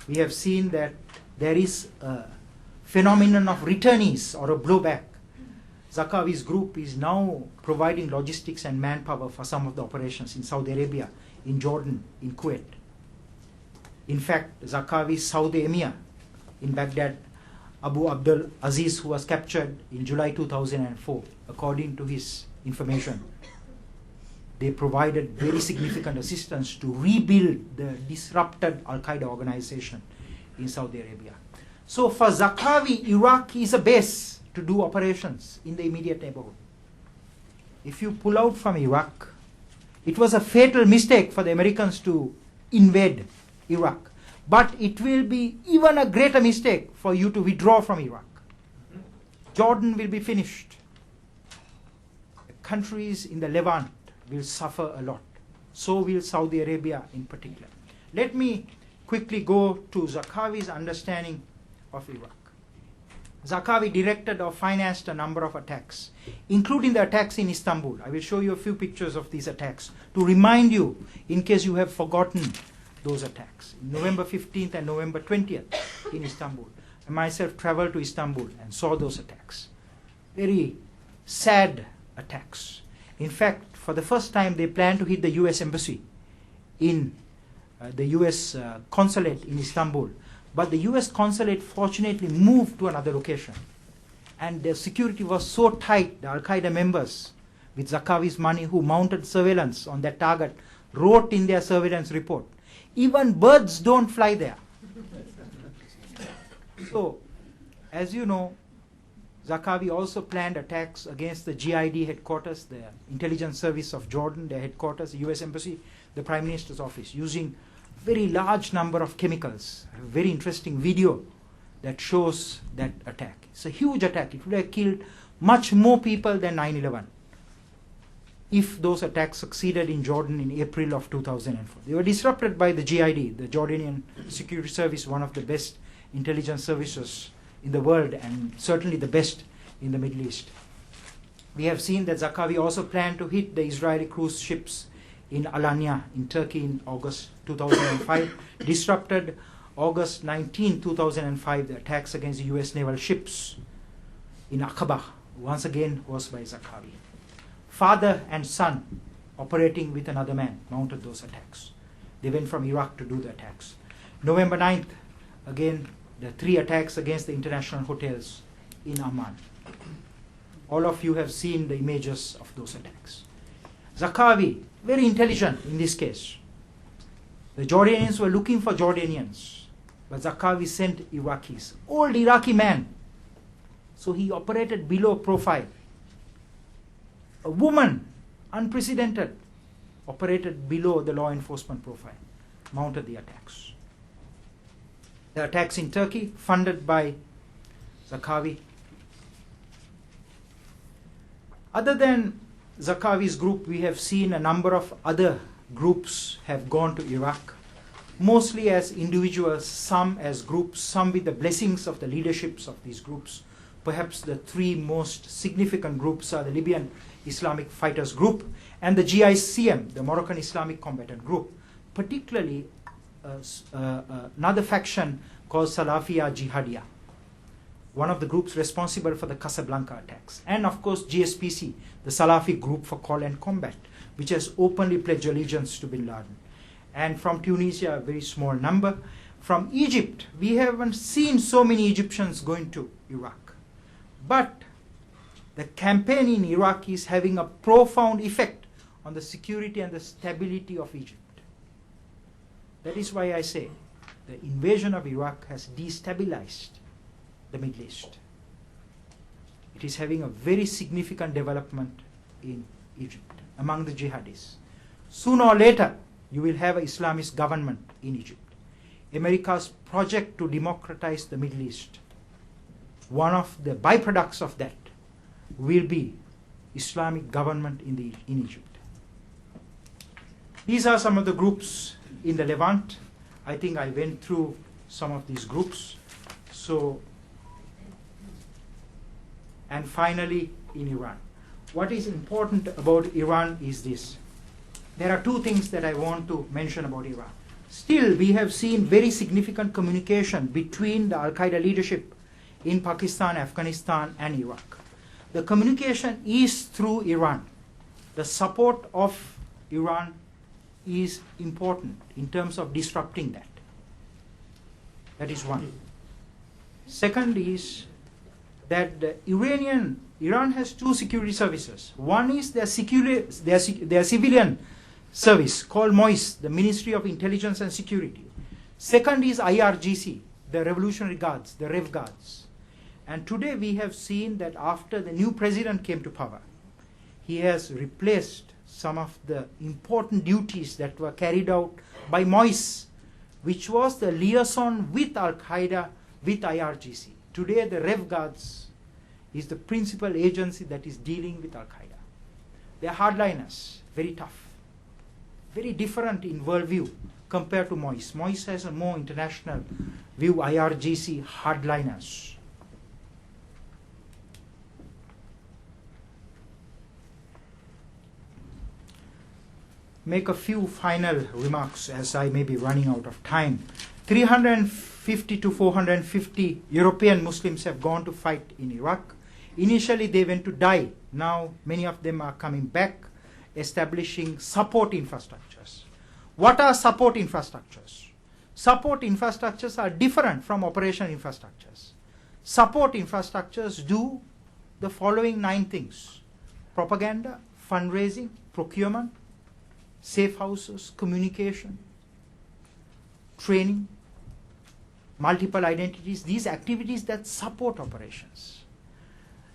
We have seen that there is a phenomenon of returnees or a blowback. Zarqawi's group is now providing logistics and manpower for some of the operations in Saudi Arabia, in Jordan, in Kuwait. In fact, Zarqawi's Saudi Emir in Baghdad, Abu Abdul Aziz, who was captured in July 2004, according to his information, they provided very significant assistance to rebuild the disrupted Al-Qaeda organization in Saudi Arabia. So for Zarqawi, Iraq is a base to do operations in the immediate neighborhood. If you pull out from Iraq, it was a fatal mistake for the Americans to invade Iraq. But it will be even a greater mistake for you to withdraw from Iraq. Jordan will be finished. The countries in the Levant will suffer a lot. So will Saudi Arabia in particular. Let me quickly go to Zarqawi's understanding of Iraq. Zarqawi directed or financed a number of attacks, including the attacks in Istanbul. I will show you a few pictures of these attacks to remind you, in case you have forgotten those attacks. November 15th and November 20th in Istanbul. I myself traveled to Istanbul and saw those attacks. Very sad attacks. In fact, for the first time, they planned to hit the US embassy in the US consulate in Istanbul. But the US consulate fortunately moved to another location. And the security was so tight, the Al-Qaeda members with Zarqawi's money who mounted surveillance on that target wrote in their surveillance report, even birds don't fly there. So, as you know, Zarqawi also planned attacks against the jihadi headquarters, the intelligence service of Jordan, their headquarters, the US embassy, the Prime Minister's office, using very large number of chemicals. A very interesting video that shows that attack. It's a huge attack. It would have killed much more people than 9/11 if those attacks succeeded in Jordan in April of 2004. They were disrupted by the GID, the Jordanian Security Service, one of the best intelligence services in the world and certainly the best in the Middle East. We have seen that Zarqawi also planned to hit the Israeli cruise ships in Alanya in Turkey in August 2005, disrupted August 19, 2005, the attacks against the US naval ships in Aqaba, once again was by Zarqawi. Father and son, operating with another man, mounted those attacks. They went from Iraq to do the attacks. November 9th, again, the 3 attacks against the international hotels in Amman. All of you have seen the images of those attacks. Zarqawi, very intelligent in this case. The Jordanians were looking for Jordanians, but Zarqawi sent Iraqis, old Iraqi man. So he operated below profile. A woman, unprecedented, operated below the law enforcement profile, mounted the attacks. The attacks in Turkey, funded by Zarqawi. Other than Zarqawi's group, we have seen a number of other groups have gone to Iraq, mostly as individuals, some as groups, some with the blessings of the leaderships of these groups. Perhaps the 3 most significant groups are the Libyan Islamic Fighters Group and the GICM, the Moroccan Islamic Combatant Group, particularly another faction called Salafia Jihadiya, one of the groups responsible for the Casablanca attacks. And of course GSPC, the Salafi Group for Call and Combat, which has openly pledged allegiance to bin Laden. And from Tunisia, a very small number. From Egypt, we haven't seen so many Egyptians going to Iraq. But the campaign in Iraq is having a profound effect on the security and the stability of Egypt. That is why I say the invasion of Iraq has destabilized the Middle East. it is having a very significant development in Egypt among the jihadis. Sooner or later, you will have an Islamist government in Egypt. America's project to democratize the Middle East, one of the byproducts of that will be Islamic government in Egypt. These are some of the groups in the Levant. I think I went through some of these groups. And finally, in Iran. What is important about Iran is this. There are two things that I want to mention about Iran. Still, we have seen very significant communication between the Al-Qaeda leadership in Pakistan, Afghanistan, and Iraq. The communication is through Iran. The support of Iran is important in terms of disrupting that. That is one. Second is that Iran has two security services. One is their civilian service called MOIS, the Ministry of Intelligence and Security. Second is IRGC, the Revolutionary Guards, the Rev Guards. And today we have seen that after the new president came to power, he has replaced some of the important duties that were carried out by MOIS, which was the liaison with Al-Qaeda, with IRGC. Today the Rev Guards is the principal agency that is dealing with Al-Qaeda. They are hardliners, very tough, very different in worldview compared to MOIS. MOIS has a more international view, IRGC hardliners. Make a few final remarks as I may be running out of time. 350 to 450 European Muslims have gone to fight in Iraq. Initially they went to die. Now many of them are coming back, establishing support infrastructures. What are support infrastructures? Support infrastructures are different from operational infrastructures. Support infrastructures do the following 9 things: propaganda, fundraising, procurement, safe houses, communication, training, multiple identities, these activities that support operations.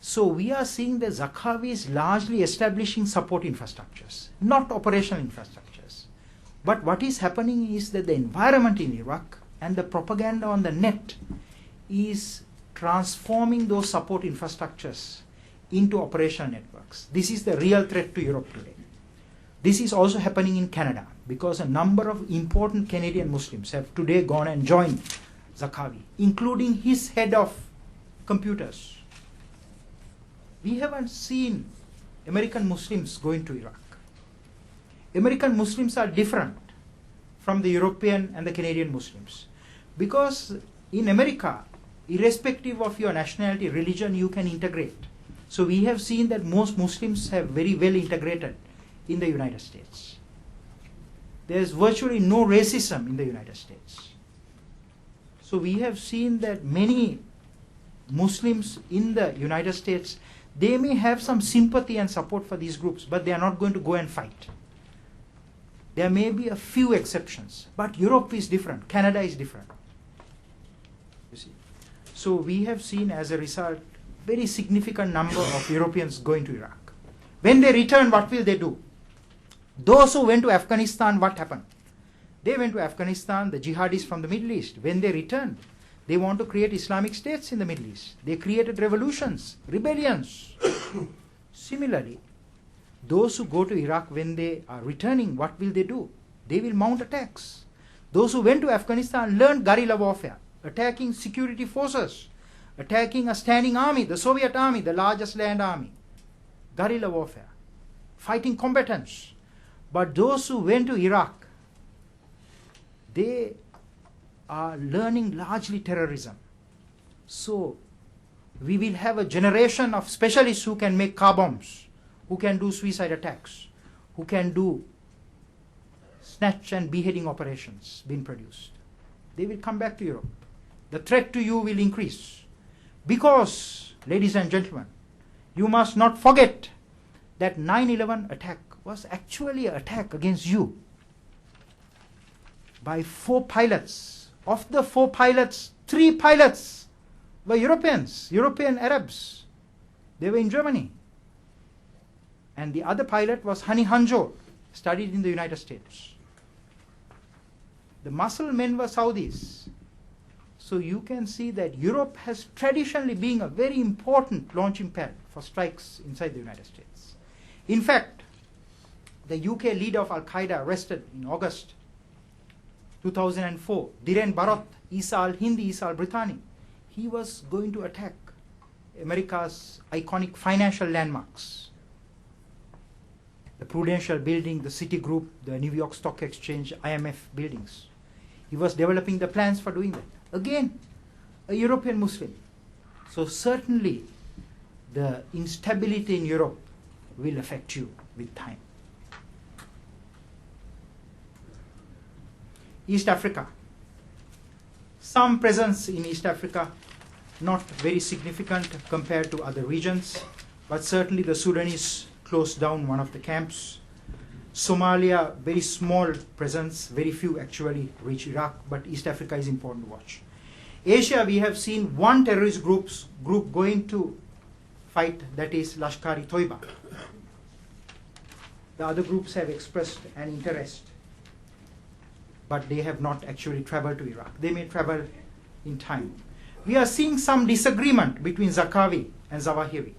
So we are seeing that Zarqawi is largely establishing support infrastructures, not operational infrastructures. But what is happening is that the environment in Iraq and the propaganda on the net is transforming those support infrastructures into operational networks. This is the real threat to Europe today. This is also happening in Canada because a number of important Canadian Muslims have today gone and joined Zarqawi, including his head of computers. We haven't seen American Muslims going to Iraq. American Muslims are different from the European and the Canadian Muslims because in America, irrespective of your nationality, religion, you can integrate. So we have seen that most Muslims have very well integrated in the United States. There is virtually no racism in the United States. So we have seen that many Muslims in the United States, they may have some sympathy and support for these groups, but they are not going to go and fight. There may be a few exceptions, but Europe is different, Canada is different. You see. So we have seen as a result very significant number of Europeans going to Iraq. When they return, what will they do? Those who went to Afghanistan, what happened? They went to Afghanistan, the jihadis from the Middle East. When they returned, they want to create Islamic states in the Middle East. They created revolutions, rebellions. Similarly, those who go to Iraq when they are returning, what will they do? They will mount attacks. Those who went to Afghanistan learned guerrilla warfare, attacking security forces, attacking a standing army, the Soviet army, the largest land army. Guerrilla warfare, fighting combatants. But those who went to Iraq, they are learning largely terrorism. So we will have a generation of specialists who can make car bombs, who can do suicide attacks, who can do snatch and beheading operations being produced. They will come back to Europe. The threat to you will increase. Because, ladies and gentlemen, you must not forget that 9/11 attack was actually an attack against you by 4 pilots. Of the 4 pilots, 3 pilots were Europeans, European Arabs. They were in Germany. And the other pilot was Hani Hanjour, studied in the United States. The muscle men were Saudis. So you can see that Europe has traditionally been a very important launching pad for strikes inside the United States. In fact, the UK leader of Al-Qaeda arrested in August 2004, Diren Barot, Isa al-Hindi, Isa al-Brittani. He was going to attack America's iconic financial landmarks. The Prudential Building, the Citigroup, the New York Stock Exchange, IMF buildings. He was developing the plans for doing that. Again, a European Muslim. So certainly the instability in Europe will affect you with time. East Africa. Some presence in East Africa, not very significant compared to other regions, but certainly the Sudanese closed down one of the camps. Somalia, very small presence, very few actually reach Iraq, but East Africa is important to watch. Asia, we have seen one terrorist group going to fight, that is Lashkar-e-Toiba. The other groups have expressed an interest, but they have not actually traveled to Iraq. They may travel in time. We are seeing some disagreement between Zarqawi and Zawahiri.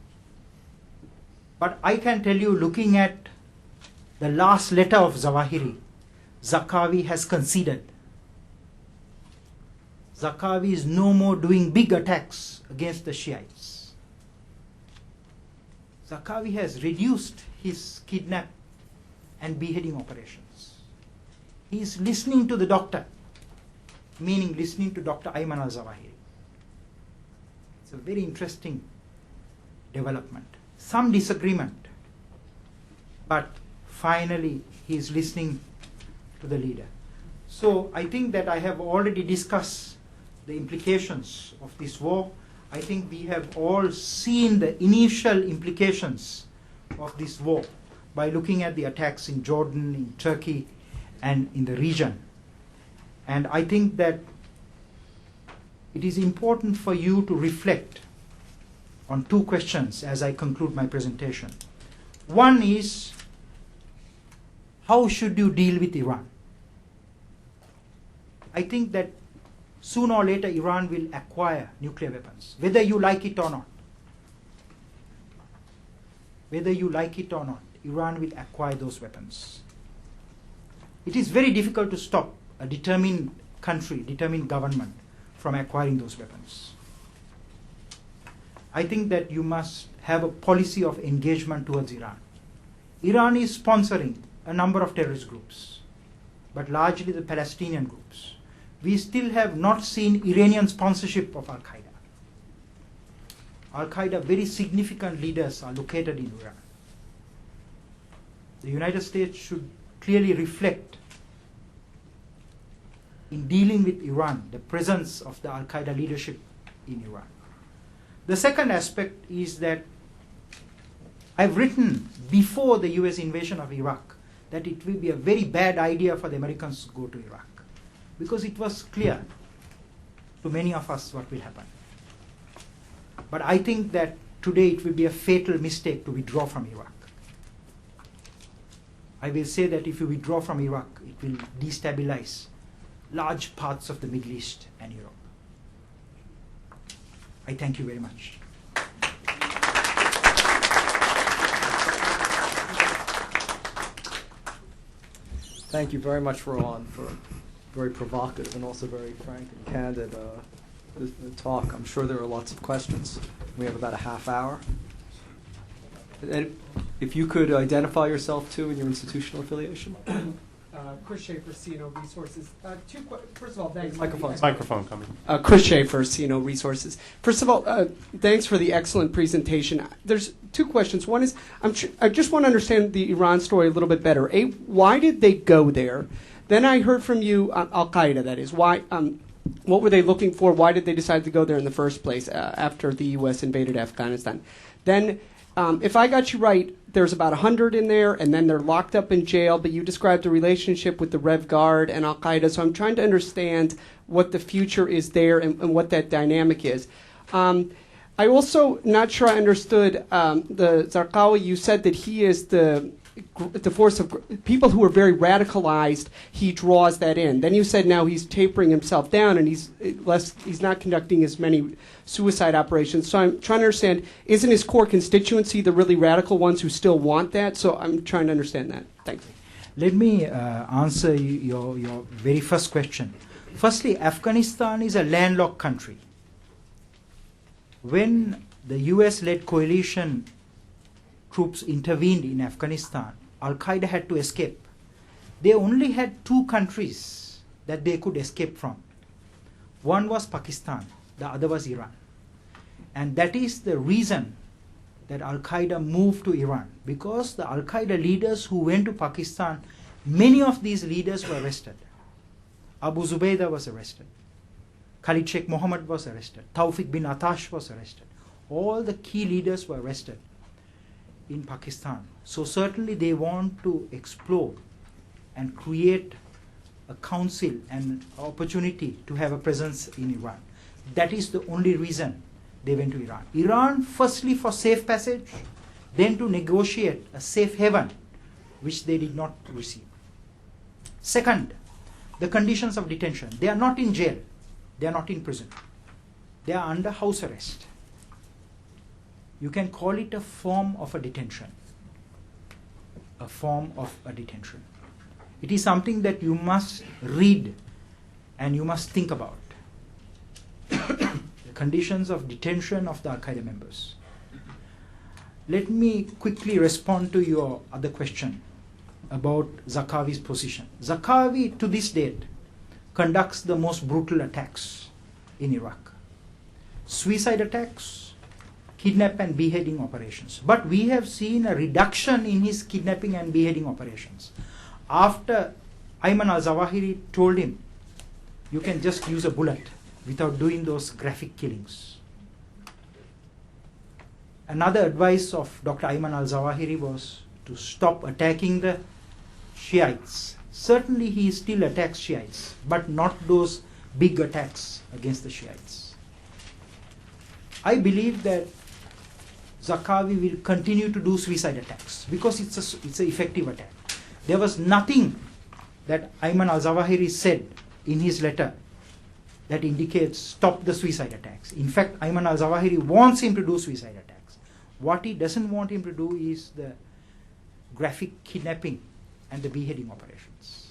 But I can tell you, looking at the last letter of Zawahiri, Zarqawi has conceded. Zarqawi is no more doing big attacks against the Shiites. Zarqawi has reduced his kidnap and beheading operations. He is listening to the doctor, meaning listening to Dr. Ayman al-Zawahiri. It's a very interesting development. Some disagreement, but finally he is listening to the leader. So I think that I have already discussed the implications of this war. I think we have all seen the initial implications of this war by looking at the attacks in Jordan, in Turkey, and in the region. And I think that it is important for you to reflect on two questions as I conclude my presentation. One is, how should you deal with Iran? I think that sooner or later Iran will acquire nuclear weapons, whether you like it or not. Whether you like it or not, Iran will acquire those weapons. It is very difficult to stop a determined country, determined government from acquiring those weapons. I think that you must have a policy of engagement towards Iran. Iran is sponsoring a number of terrorist groups, but largely the Palestinian groups. We still have not seen Iranian sponsorship of Al-Qaeda. Al-Qaeda, very significant leaders are located in Iran. The United States should clearly reflect in dealing with Iran, the presence of the Al-Qaeda leadership in Iran. The second aspect is that I've written before the US invasion of Iraq that it will be a very bad idea for the Americans to go to Iraq, because it was clear to many of us what will happen. But I think that today it will be a fatal mistake to withdraw from Iraq. I will say that if you withdraw from Iraq, it will destabilize large parts of the Middle East and Europe. I thank you very much. Thank you very much, Rohan, for a very provocative and also very frank and candid talk. I'm sure there are lots of questions. We have about a half hour. And if you could identify yourself too and your institutional affiliation. Chris Schaefer, CNO Resources. First of all, thanks. Microphone coming. Chris Schaefer, CNO Resources. First of all, thanks for the excellent presentation. There's two questions. One is, I just want to understand the Iran story a little bit better. A, why did they go there? Then I heard from you, Al-Qaeda, that is. Why? What were they looking for? Why did they decide to go there in the first place after the U.S. invaded Afghanistan? Then, if I got you right, there's about 100 in there, and then they're locked up in jail, but you described the relationship with the Rev Guard and Al-Qaeda, so I'm trying to understand what the future is there and what that dynamic is. I also not sure I understood the Zarqawi. You said that he is the force of people who are very radicalized. He draws that in. Then you said now he's tapering himself down and he's not conducting as many suicide operations. So I'm trying to understand: isn't his core constituency the really radical ones who still want that? So I'm trying to understand that. Thanks. Let me answer your very first question. Firstly, Afghanistan is a landlocked country. When the US-led coalition troops intervened in Afghanistan, Al-Qaeda had to escape. They only had two countries that they could escape from. One was Pakistan, the other was Iran. And that is the reason that Al-Qaeda moved to Iran, because the Al-Qaeda leaders who went to Pakistan, many of these leaders were arrested. Abu Zubaydah was arrested. Khalid Sheikh Mohammed was arrested. Tawfiq bin Atash was arrested. All the key leaders were arrested in Pakistan. So certainly they want to explore and create a council and opportunity to have a presence in Iran. That is the only reason they went to Iran. Iran, firstly for safe passage, then to negotiate a safe haven, which they did not receive. Second, the conditions of detention. They are not in jail. They are not in prison. They are under house arrest. You can call it a form of a detention. A form of a detention. It is something that you must read and you must think about. The conditions of detention of the Al-Qaeda members. Let me quickly respond to your other question about Zarqawi's position. Zarqawi, to this date, conducts the most brutal attacks in Iraq. Suicide attacks, kidnap and beheading operations. But we have seen a reduction in his kidnapping and beheading operations. After Ayman al-Zawahiri told him, you can just use a bullet without doing those graphic killings. Another advice of Dr. Ayman al-Zawahiri was to stop attacking the Shiites. Certainly he still attacks Shiites, but not those big attacks against the Shiites. I believe that Zarqawi will continue to do suicide attacks because it's an effective attack. There was nothing that Ayman al-Zawahiri said in his letter that indicates stop the suicide attacks. In fact, Ayman al-Zawahiri wants him to do suicide attacks. What he doesn't want him to do is the graphic kidnapping and the beheading operations.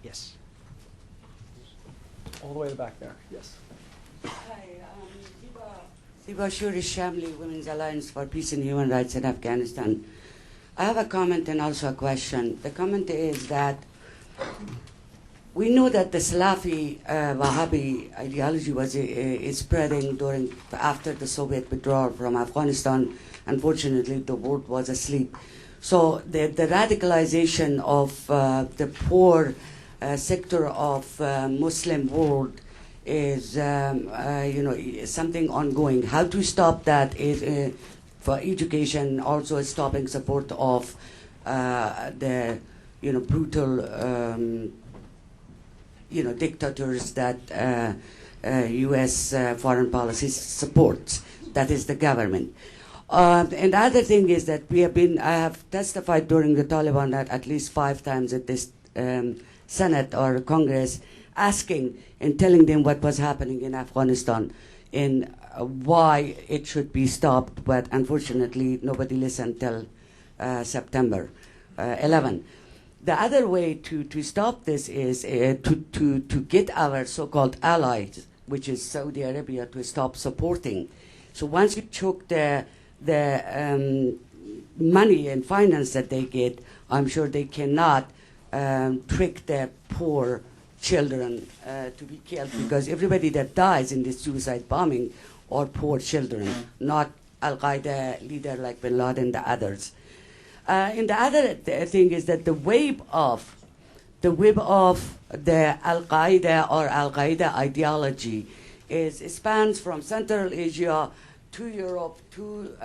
Yes. All the way to the back there. Yes. Hi, Ziba Shuri Shamli, Women's Alliance for Peace and Human Rights in Afghanistan. I have a comment and also a question. The comment is that we know that the Salafi Wahhabi ideology is spreading after the Soviet withdrawal from Afghanistan. Unfortunately, the world was asleep. So the radicalization of the poor sector of Muslim world is something ongoing. How to stop that is for education, also stopping support of the brutal dictators that U.S. foreign policy supports. That is the government. And the other thing is that I have testified during the Taliban at least 5 times at this Senate or Congress, asking and telling them what was happening in Afghanistan and why it should be stopped. But unfortunately, nobody listened till September 11. The other way to stop this is to get our so-called allies, which is Saudi Arabia, to stop supporting. So once you took the money and finance that they get, I'm sure they cannot trick the poor children to be killed, because everybody that dies in this suicide bombing are poor children, not Al-Qaeda leader like bin Laden and the others. And the other thing is that the wave of the Al-Qaeda or Al-Qaeda ideology spans from Central Asia to Europe to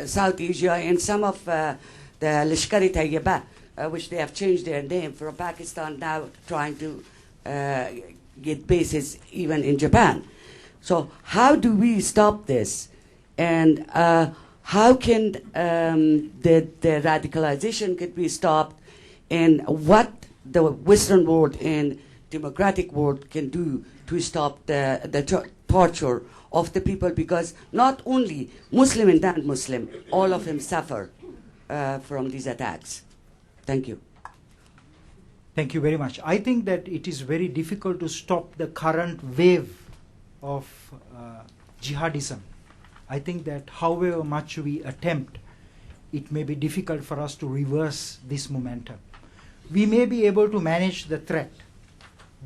South Asia, and some of the Lashkar-e Taiba, which they have changed their name from Pakistan, now trying to get bases even in Japan. So how do we stop this? And how can the radicalization could be stopped? And what the Western world and democratic world can do to stop the torture of the people? Because not only Muslim and non-Muslim, all of them suffer from these attacks. Thank you. Thank you very much. I think that it is very difficult to stop the current wave of jihadism. I think that however much we attempt, it may be difficult for us to reverse this momentum. We may be able to manage the threat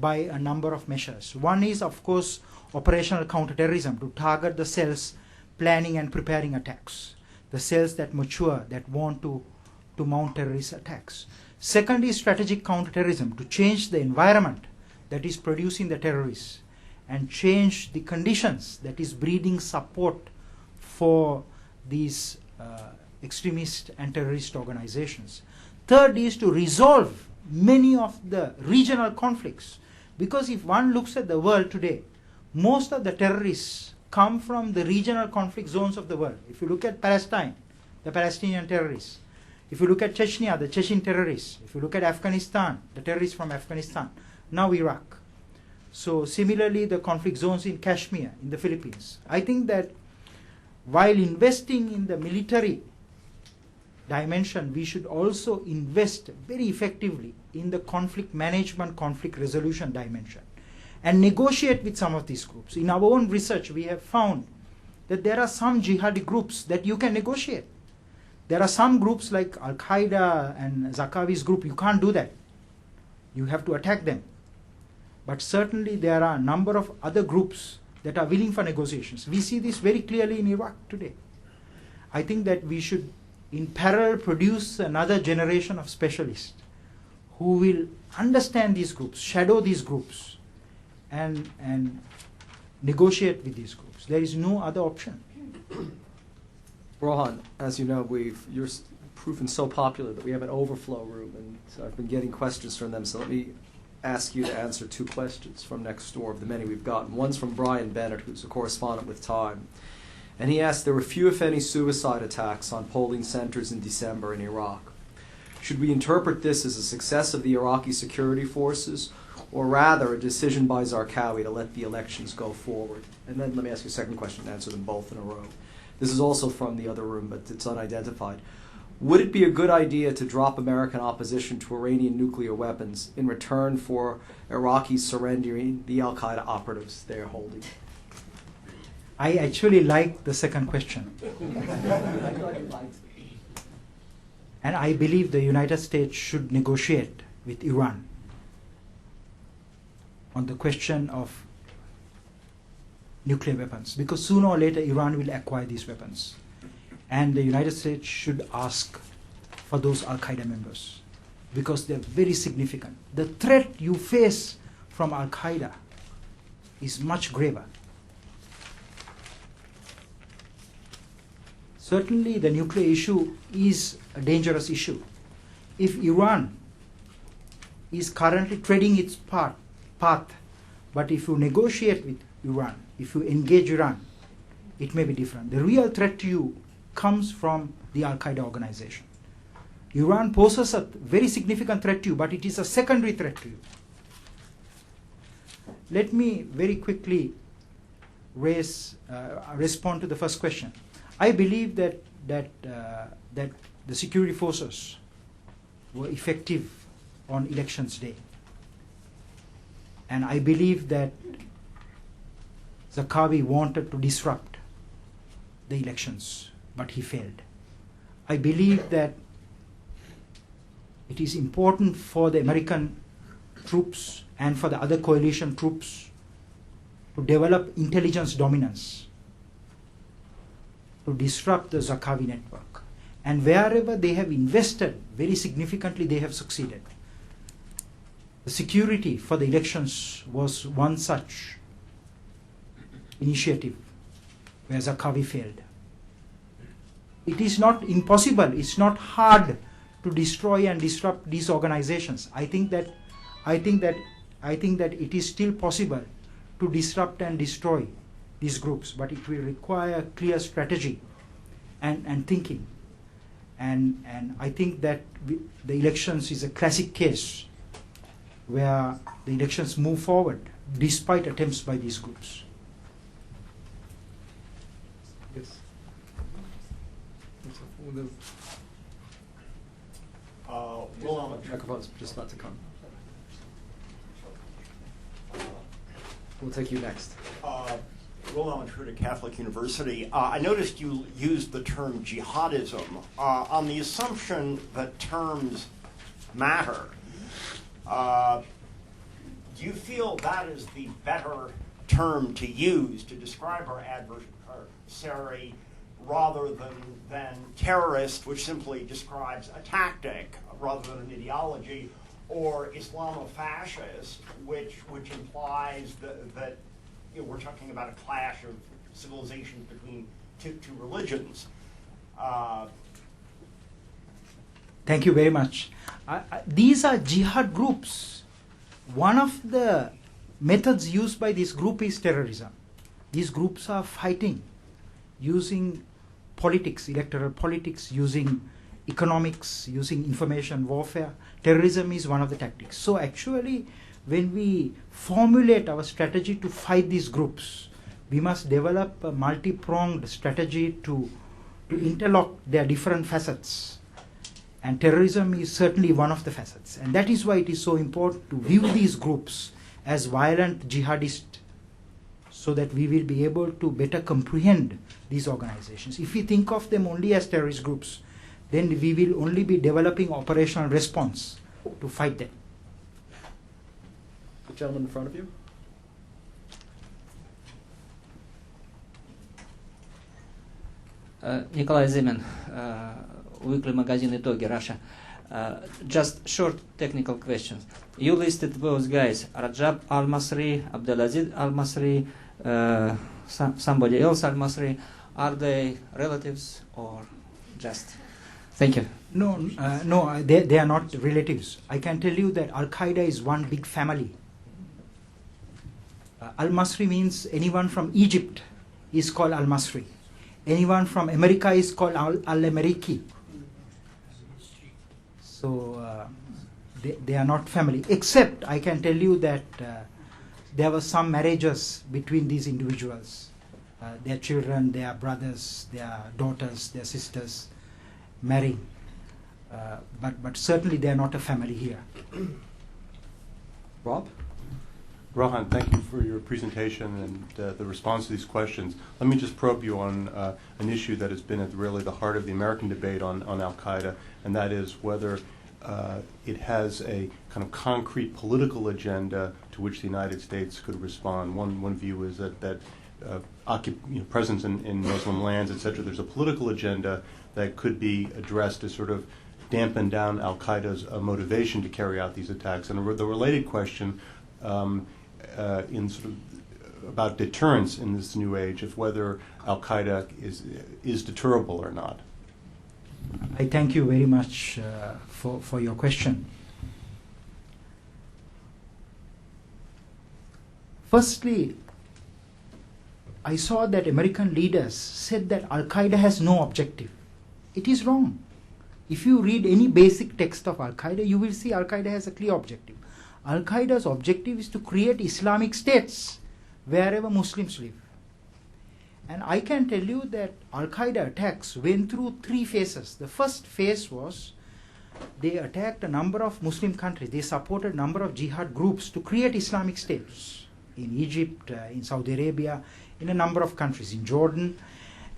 by a number of measures. One is, of course, operational counterterrorism, to target the cells planning and preparing attacks, the cells that mature, that want to mount terrorist attacks. Second is strategic counterterrorism, to change the environment that is producing the terrorists and change the conditions that is breeding support for these extremist and terrorist organizations. Third is to resolve many of the regional conflicts, because if one looks at the world today, most of the terrorists come from the regional conflict zones of the world. If you look at Palestine, the Palestinian terrorists. If you look at Chechnya, the Chechen terrorists. If you look at Afghanistan, the terrorists from Afghanistan. Now Iraq. So similarly, the conflict zones in Kashmir, in the Philippines. I think that while investing in the military dimension, we should also invest very effectively in the conflict management, conflict resolution dimension, and negotiate with some of these groups. In our own research, we have found that there are some jihadi groups that you can negotiate. There are some groups like Al-Qaeda and Zakawi's group, you can't do that. You have to attack them. But certainly there are a number of other groups that are willing for negotiations. We see this very clearly in Iraq today. I think that we should, in parallel, produce another generation of specialists who will understand these groups, shadow these groups, and negotiate with these groups. There is no other option. Rohan, as you know, you're proven so popular that we have an overflow room, and so I've been getting questions from them. So let me ask you to answer two questions from next door of the many we've gotten. One's from Brian Bennett, who's a correspondent with Time. And he asked, there were few, if any, suicide attacks on polling centers in December in Iraq. Should we interpret this as a success of the Iraqi security forces, or rather a decision by Zarqawi to let the elections go forward? And then let me ask you a second question and answer them both in a row. This is also from the other room, but it's unidentified. Would it be a good idea to drop American opposition to Iranian nuclear weapons in return for Iraqis surrendering the al-Qaeda operatives they're holding? I actually like the second question. And I believe the United States should negotiate with Iran on the question of nuclear weapons, because sooner or later Iran will acquire these weapons. And the United States should ask for those Al-Qaeda members, because they're very significant. The threat you face from Al-Qaeda is much graver. Certainly the nuclear issue is a dangerous issue. If Iran is currently treading its path, but if you negotiate with Iran, if you engage Iran, it may be different. The real threat to you comes from the Al-Qaeda organization. Iran poses a very significant threat to you, but it is a secondary threat to you. Let me very quickly respond to the first question. I believe that the security forces were effective on elections day. And I believe that Zarqawi wanted to disrupt the elections, but he failed. I believe that it is important for the American troops and for the other coalition troops to develop intelligence dominance, to disrupt the Zarqawi network. And wherever they have invested very significantly, they have succeeded. The security for the elections was one such initiative where Zarqawi failed. It is not impossible, it's not hard to destroy and disrupt these organizations. I think that it is still possible to disrupt and destroy these groups, but it will require clear strategy and thinking. And I think that the elections is a classic case where the elections move forward despite attempts by these groups. Yes. Microphone's just about to come. We'll take you next. Will Almantruda, Catholic University. I noticed you used the term jihadism on the assumption that terms matter. Do you feel that is the better term to use to describe our adversary rather than terrorist, which simply describes a tactic rather than an ideology, or Islamofascist, which implies that we're talking about a clash of civilizations between two religions? Thank you very much. These are jihad groups. One of the methods used by this group is terrorism. These groups are fighting using politics, electoral politics, using economics, using information warfare. Terrorism is one of the tactics. So actually, when we formulate our strategy to fight these groups, we must develop a multi-pronged strategy to interlock their different facets. And terrorism is certainly one of the facets. And that is why it is so important to view these groups as violent jihadists, so that we will be able to better comprehend these organizations. If we think of them only as terrorist groups, then we will only be developing operational response to fight them. The gentleman in front of you. Nikolai Zimin, weekly magazine Itogi, Russia. Just short technical questions. You listed those guys: Rajab al-Masri, Abdelaziz al-Masri, somebody else al-Masri. Are they relatives or just? Thank you. No, they are not relatives. I can tell you that Al-Qaeda is one big family. Al-Masri means anyone from Egypt is called Al-Masri. Anyone from America is called Al-Ameriki. So they are not family. Except I can tell you that there were some marriages between these individuals. Their children, their brothers, their daughters, their sisters marrying. But certainly they are not a family here. Rob? Rohan, thank you for your presentation and the response to these questions. Let me just probe you on an issue that has been at really the heart of the American debate on Al-Qaeda, and that is whether it has a kind of concrete political agenda to which the United States could respond. One view is that presence in Muslim lands, etc., there's a political agenda that could be addressed to sort of dampen down Al-Qaeda's motivation to carry out these attacks. And the related question in sort of about deterrence in this new age, of whether Al-Qaeda is deterrable or not. I thank you very much for your question. Firstly, I saw that American leaders said that Al-Qaeda has no objective. It is wrong. If you read any basic text of Al-Qaeda, you will see Al-Qaeda has a clear objective. Al-Qaeda's objective is to create Islamic states wherever Muslims live. And I can tell you that Al-Qaeda attacks went through 3 phases. The first phase was they attacked a number of Muslim countries. They supported a number of jihad groups to create Islamic states in Egypt, in Saudi Arabia, in a number of countries, in Jordan.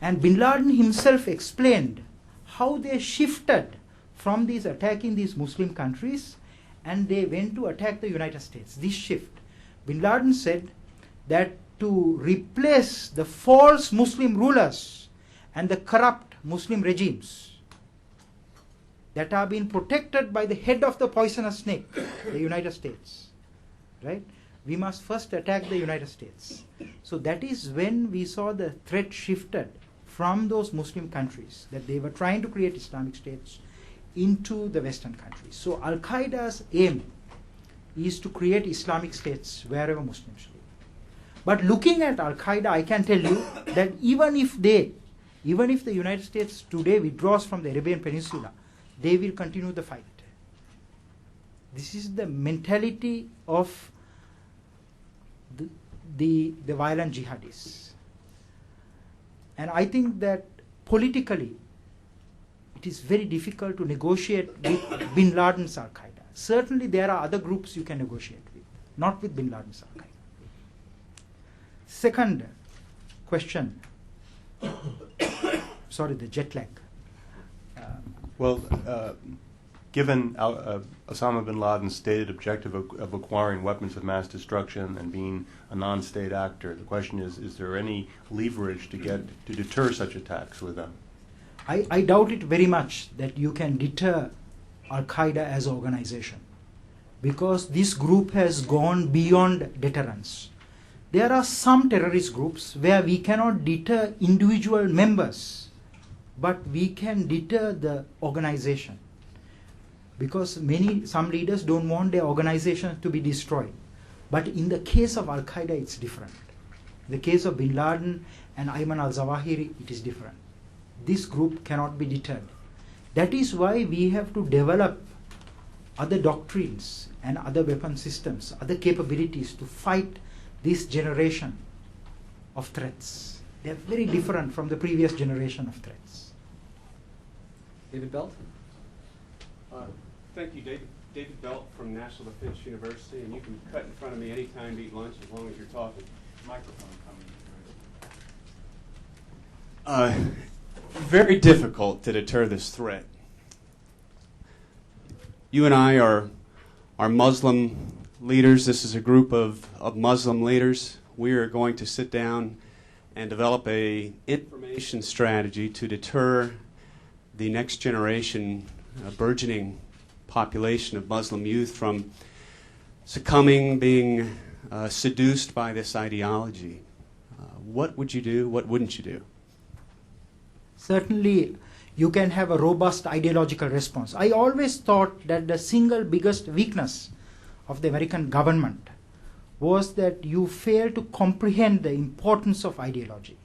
And bin Laden himself explained how they shifted from these attacking these Muslim countries and they went to attack the United States. This shift. Bin Laden said that to replace the false Muslim rulers and the corrupt Muslim regimes that are being protected by the head of the poisonous snake, the United States, right? We must first attack the United States. So that is when we saw the threat shifted from those Muslim countries that they were trying to create Islamic states into the Western countries. So Al-Qaeda's aim is to create Islamic states wherever Muslims live. But looking at Al-Qaeda, I can tell you that even if the United States today withdraws from the Arabian Peninsula, they will continue the fight. This is the mentality of the violent jihadis. And I think that politically, it is very difficult to negotiate with bin Laden's Al-Qaeda. Certainly there are other groups you can negotiate with, not with bin Laden's Al-Qaeda. Second question, sorry, the jet lag. Given Osama bin Laden's stated objective of acquiring weapons of mass destruction and being a non-state actor, the question is there any leverage to deter such attacks with them? I doubt it very much that you can deter Al-Qaeda as an organization, because this group has gone beyond deterrence. There are some terrorist groups where we cannot deter individual members, but we can deter the organization, because some leaders don't want their organization to be destroyed. But in the case of Al-Qaeda, it's different. In the case of bin Laden and Ayman al-Zawahiri, it is different. This group cannot be deterred. That is why we have to develop other doctrines and other weapon systems, other capabilities to fight this generation of threats. They are very different from the previous generation of threats. David Belt? Thank you, David Belt from National Defense University, and you can cut in front of me anytime to eat lunch as long as you're talking. Microphone coming. Very difficult to deter this threat. You and I are Muslim leaders. This is a group of Muslim leaders. We are going to sit down and develop an information strategy to deter the next generation, burgeoning population of Muslim youth from succumbing, being seduced by this ideology. What would you do? What wouldn't you do? Certainly, you can have a robust ideological response. I always thought that the single biggest weakness of the American government was that you fail to comprehend the importance of ideology.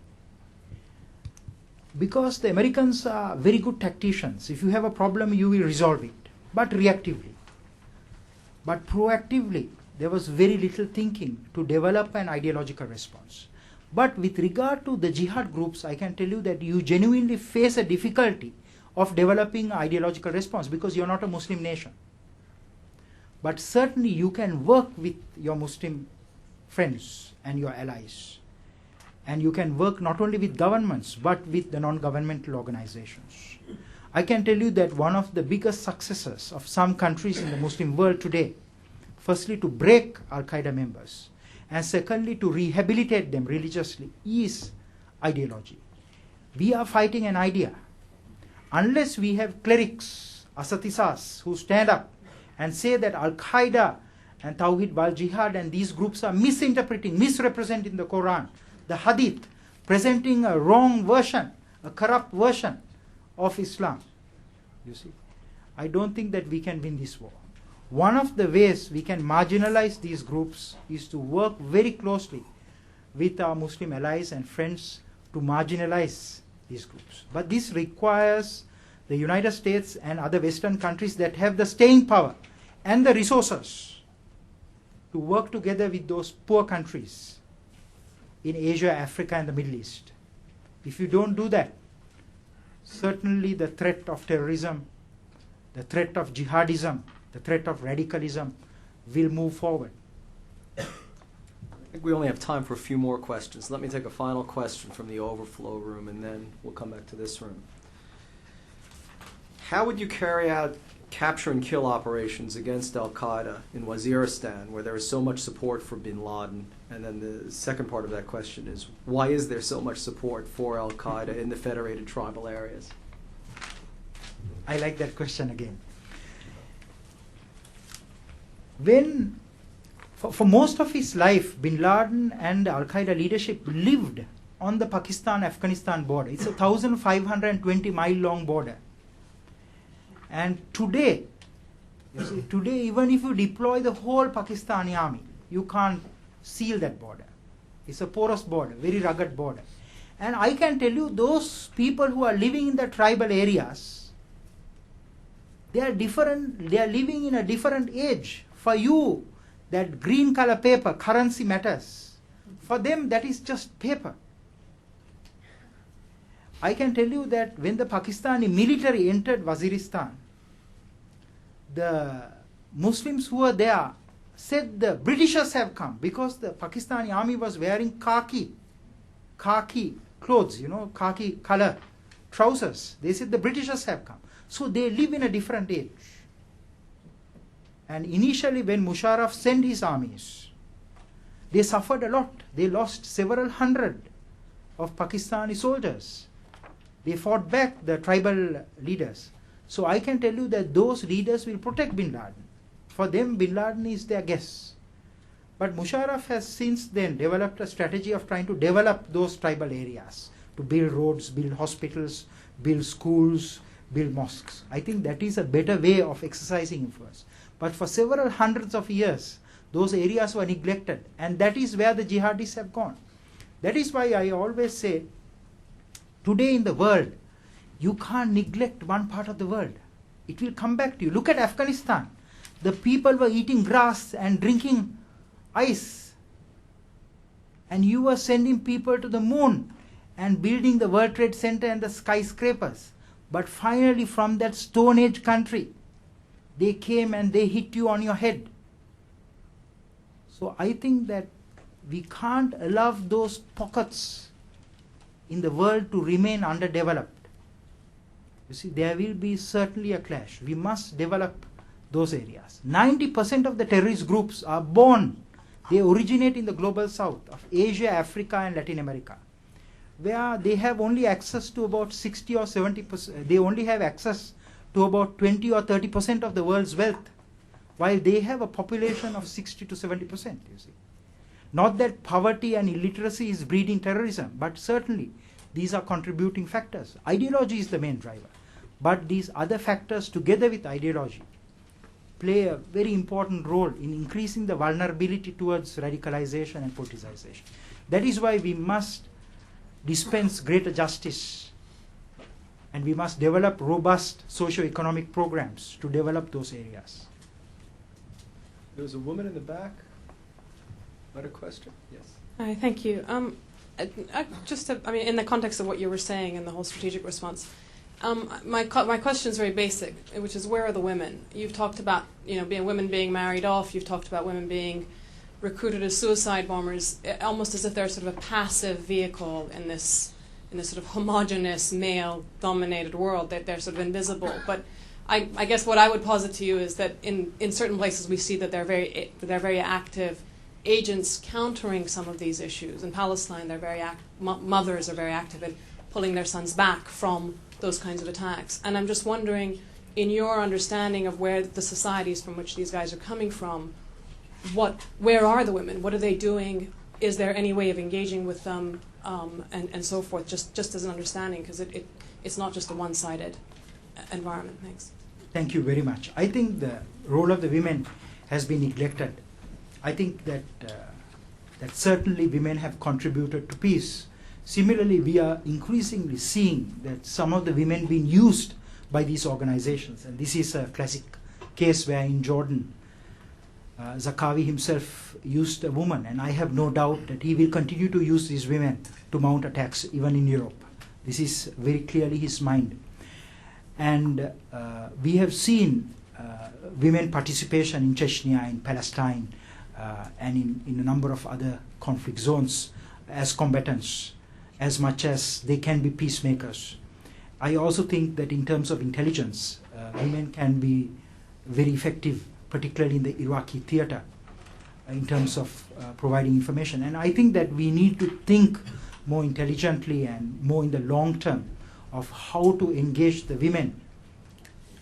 Because the Americans are very good tacticians. If you have a problem, you will resolve it, but reactively. But proactively, there was very little thinking to develop an ideological response. But with regard to the jihad groups, I can tell you that you genuinely face a difficulty of developing an ideological response because you're not a Muslim nation. But certainly you can work with your Muslim friends and your allies. And you can work not only with governments, but with the non-governmental organizations. I can tell you that one of the biggest successes of some countries in the Muslim world today, firstly to break Al-Qaeda members, and secondly to rehabilitate them religiously, is ideology. We are fighting an idea. Unless we have clerics, asatisas, who stand up and say that Al-Qaeda and Tawhid wal Jihad and these groups are misinterpreting, misrepresenting the Quran, the Hadith, presenting a wrong version, a corrupt version of Islam. You see, I don't think that we can win this war. One of the ways we can marginalize these groups is to work very closely with our Muslim allies and friends to marginalize these groups. But this requires the United States and other Western countries that have the staying power and the resources to work together with those poor countries in Asia, Africa, and the Middle East. If you don't do that, certainly the threat of terrorism, the threat of jihadism, the threat of radicalism will move forward. I think we only have time for a few more questions. Let me take a final question from the overflow room, and then we'll come back to this room. How would you carry out capture and kill operations against Al-Qaeda in Waziristan, where there is so much support for bin Laden? And then the second part of that question is, why is there so much support for Al-Qaeda in the federated tribal areas? I like that question again. For most of his life, bin Laden and the Al-Qaeda leadership lived on the Pakistan-Afghanistan border. It's a 1,520-mile long border. And today, you see, today even if you deploy the whole Pakistani army, you can't seal that border. It's a porous border, very rugged border. And I can tell you, those people who are living in the tribal areas, they are different, they are living in a different age. For you, that green color paper, currency matters. For them, that is just paper. I can tell you that when the Pakistani military entered Waziristan, the Muslims who were there said the Britishers have come, because the Pakistani army was wearing khaki clothes, khaki color trousers. They said the Britishers have come. So they live in a different age. And initially when Musharraf sent his armies, they suffered a lot. They lost several hundred of Pakistani soldiers. They fought back the tribal leaders. So I can tell you that those leaders will protect bin Laden. For them, bin Laden is their guest. But Musharraf has since then developed a strategy of trying to develop those tribal areas, to build roads, build hospitals, build schools, build mosques. I think that is a better way of exercising influence. But for several hundreds of years, those areas were neglected, and that is where the jihadis have gone. That is why I always say, today in the world, you can't neglect one part of the world. It will come back to you. Look at Afghanistan. The people were eating grass and drinking ice. And you were sending people to the moon and building the World Trade Center and the skyscrapers. But finally, from that Stone Age country, they came and they hit you on your head. So I think that we can't allow those pockets in the world to remain underdeveloped. You see, there will be certainly a clash. We must develop those areas. 90% of the terrorist groups are born, they originate in the global south of Asia, Africa and Latin America, where they have only access to about 60 or 70%, they only have access to about 20 or 30% of the world's wealth, while they have a population of 60 to 70%, you see. Not that poverty and illiteracy is breeding terrorism, but certainly these are contributing factors. Ideology is the main driver, but these other factors together with ideology play a very important role in increasing the vulnerability towards radicalization and politicization. That is why we must dispense greater justice, and we must develop robust socio-economic programs to develop those areas. There's a woman in the back. What a question? Yes. Hi, thank you. In the context of what you were saying and the whole strategic response, my question is very basic, which is, where are the women? You've talked about women being married off. You've talked about women being recruited as suicide bombers, almost as if they're sort of a passive vehicle in this sort of homogenous male-dominated world, that they're sort of invisible. But I guess what I would posit to you is that in certain places we see that they're very active agents countering some of these issues. In Palestine, mothers are very active in pulling their sons back from those kinds of attacks. And I'm just wondering, in your understanding of where the societies from which these guys are coming from, where are the women? What are they doing? Is there any way of engaging with them, and so forth? Just as an understanding, because it's not just a one-sided environment. Thanks. Thank you very much. I think the role of the women has been neglected. I think that certainly women have contributed to peace. Similarly, we are increasingly seeing that some of the women being used by these organizations, and this is a classic case where in Jordan, Zakawi himself used a woman, and I have no doubt that he will continue to use these women to mount attacks even in Europe. This is very clearly his mind. And we have seen women participation in Chechnya, in Palestine, and in a number of other conflict zones as combatants, as much as they can be peacemakers. I also think that in terms of intelligence, women can be very effective, particularly in the Iraqi theater, in terms of providing information. And I think that we need to think more intelligently and more in the long term of how to engage the women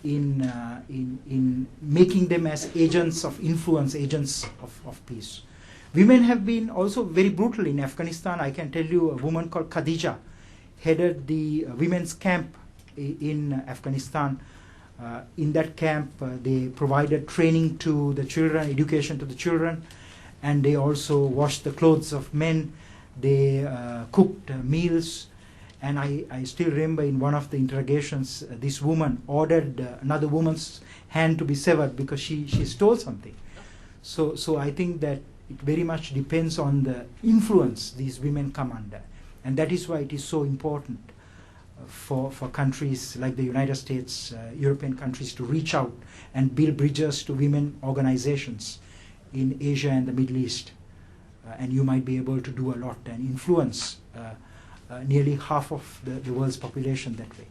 in making them as agents of influence, agents of peace. Women have been also very brutal in Afghanistan. I can tell you a woman called Khadija headed the women's camp in Afghanistan. In that camp, they provided training to the children, education to the children, and they also washed the clothes of men, They cooked meals. And I still remember in one of the interrogations, this woman ordered another woman's hand to be severed because she stole something. So I think that it very much depends on the influence these women come under. And that is why it is so important for countries like the United States, European countries, to reach out and build bridges to women organizations in Asia and the Middle East. And you might be able to do a lot and influence nearly half of the world's population that way.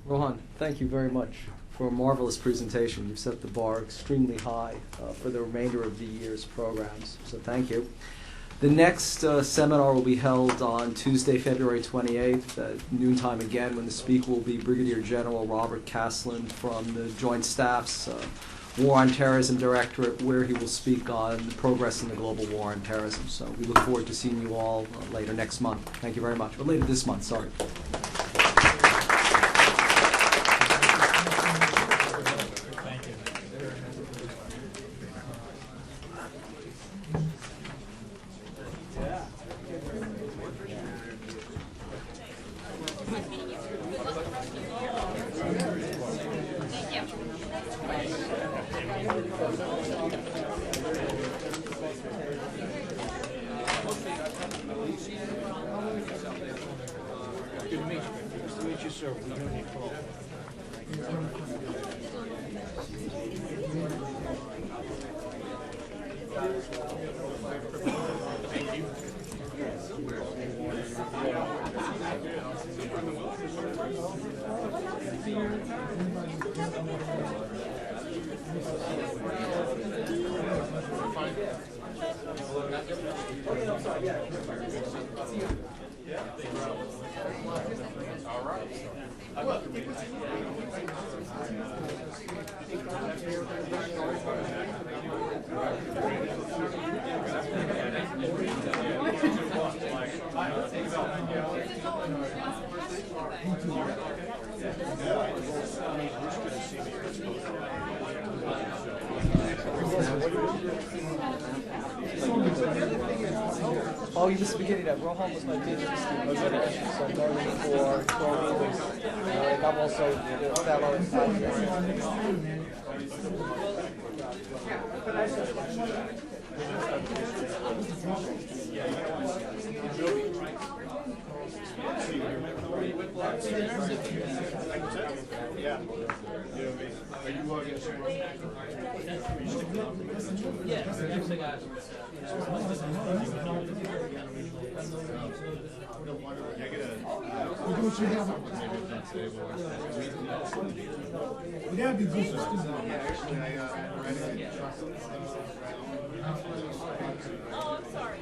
Rohan, thank you very much for a marvelous presentation. You've set the bar extremely high for the remainder of the year's programs, so thank you. The next seminar will be held on Tuesday, February 28th at noontime again, when the speaker will be Brigadier General Robert Caslin from the Joint Staff's War on Terrorism Directorate, where he will speak on the progress in the global war on terrorism. So we look forward to seeing you all later next month. Thank you very much. Or later this month, sorry. Oh, you missed the beginning of that. Rohan was my PhD student. I was at Ashton, so I'm learning for 12 years. I'm also a fellow in Oh, I'm sorry.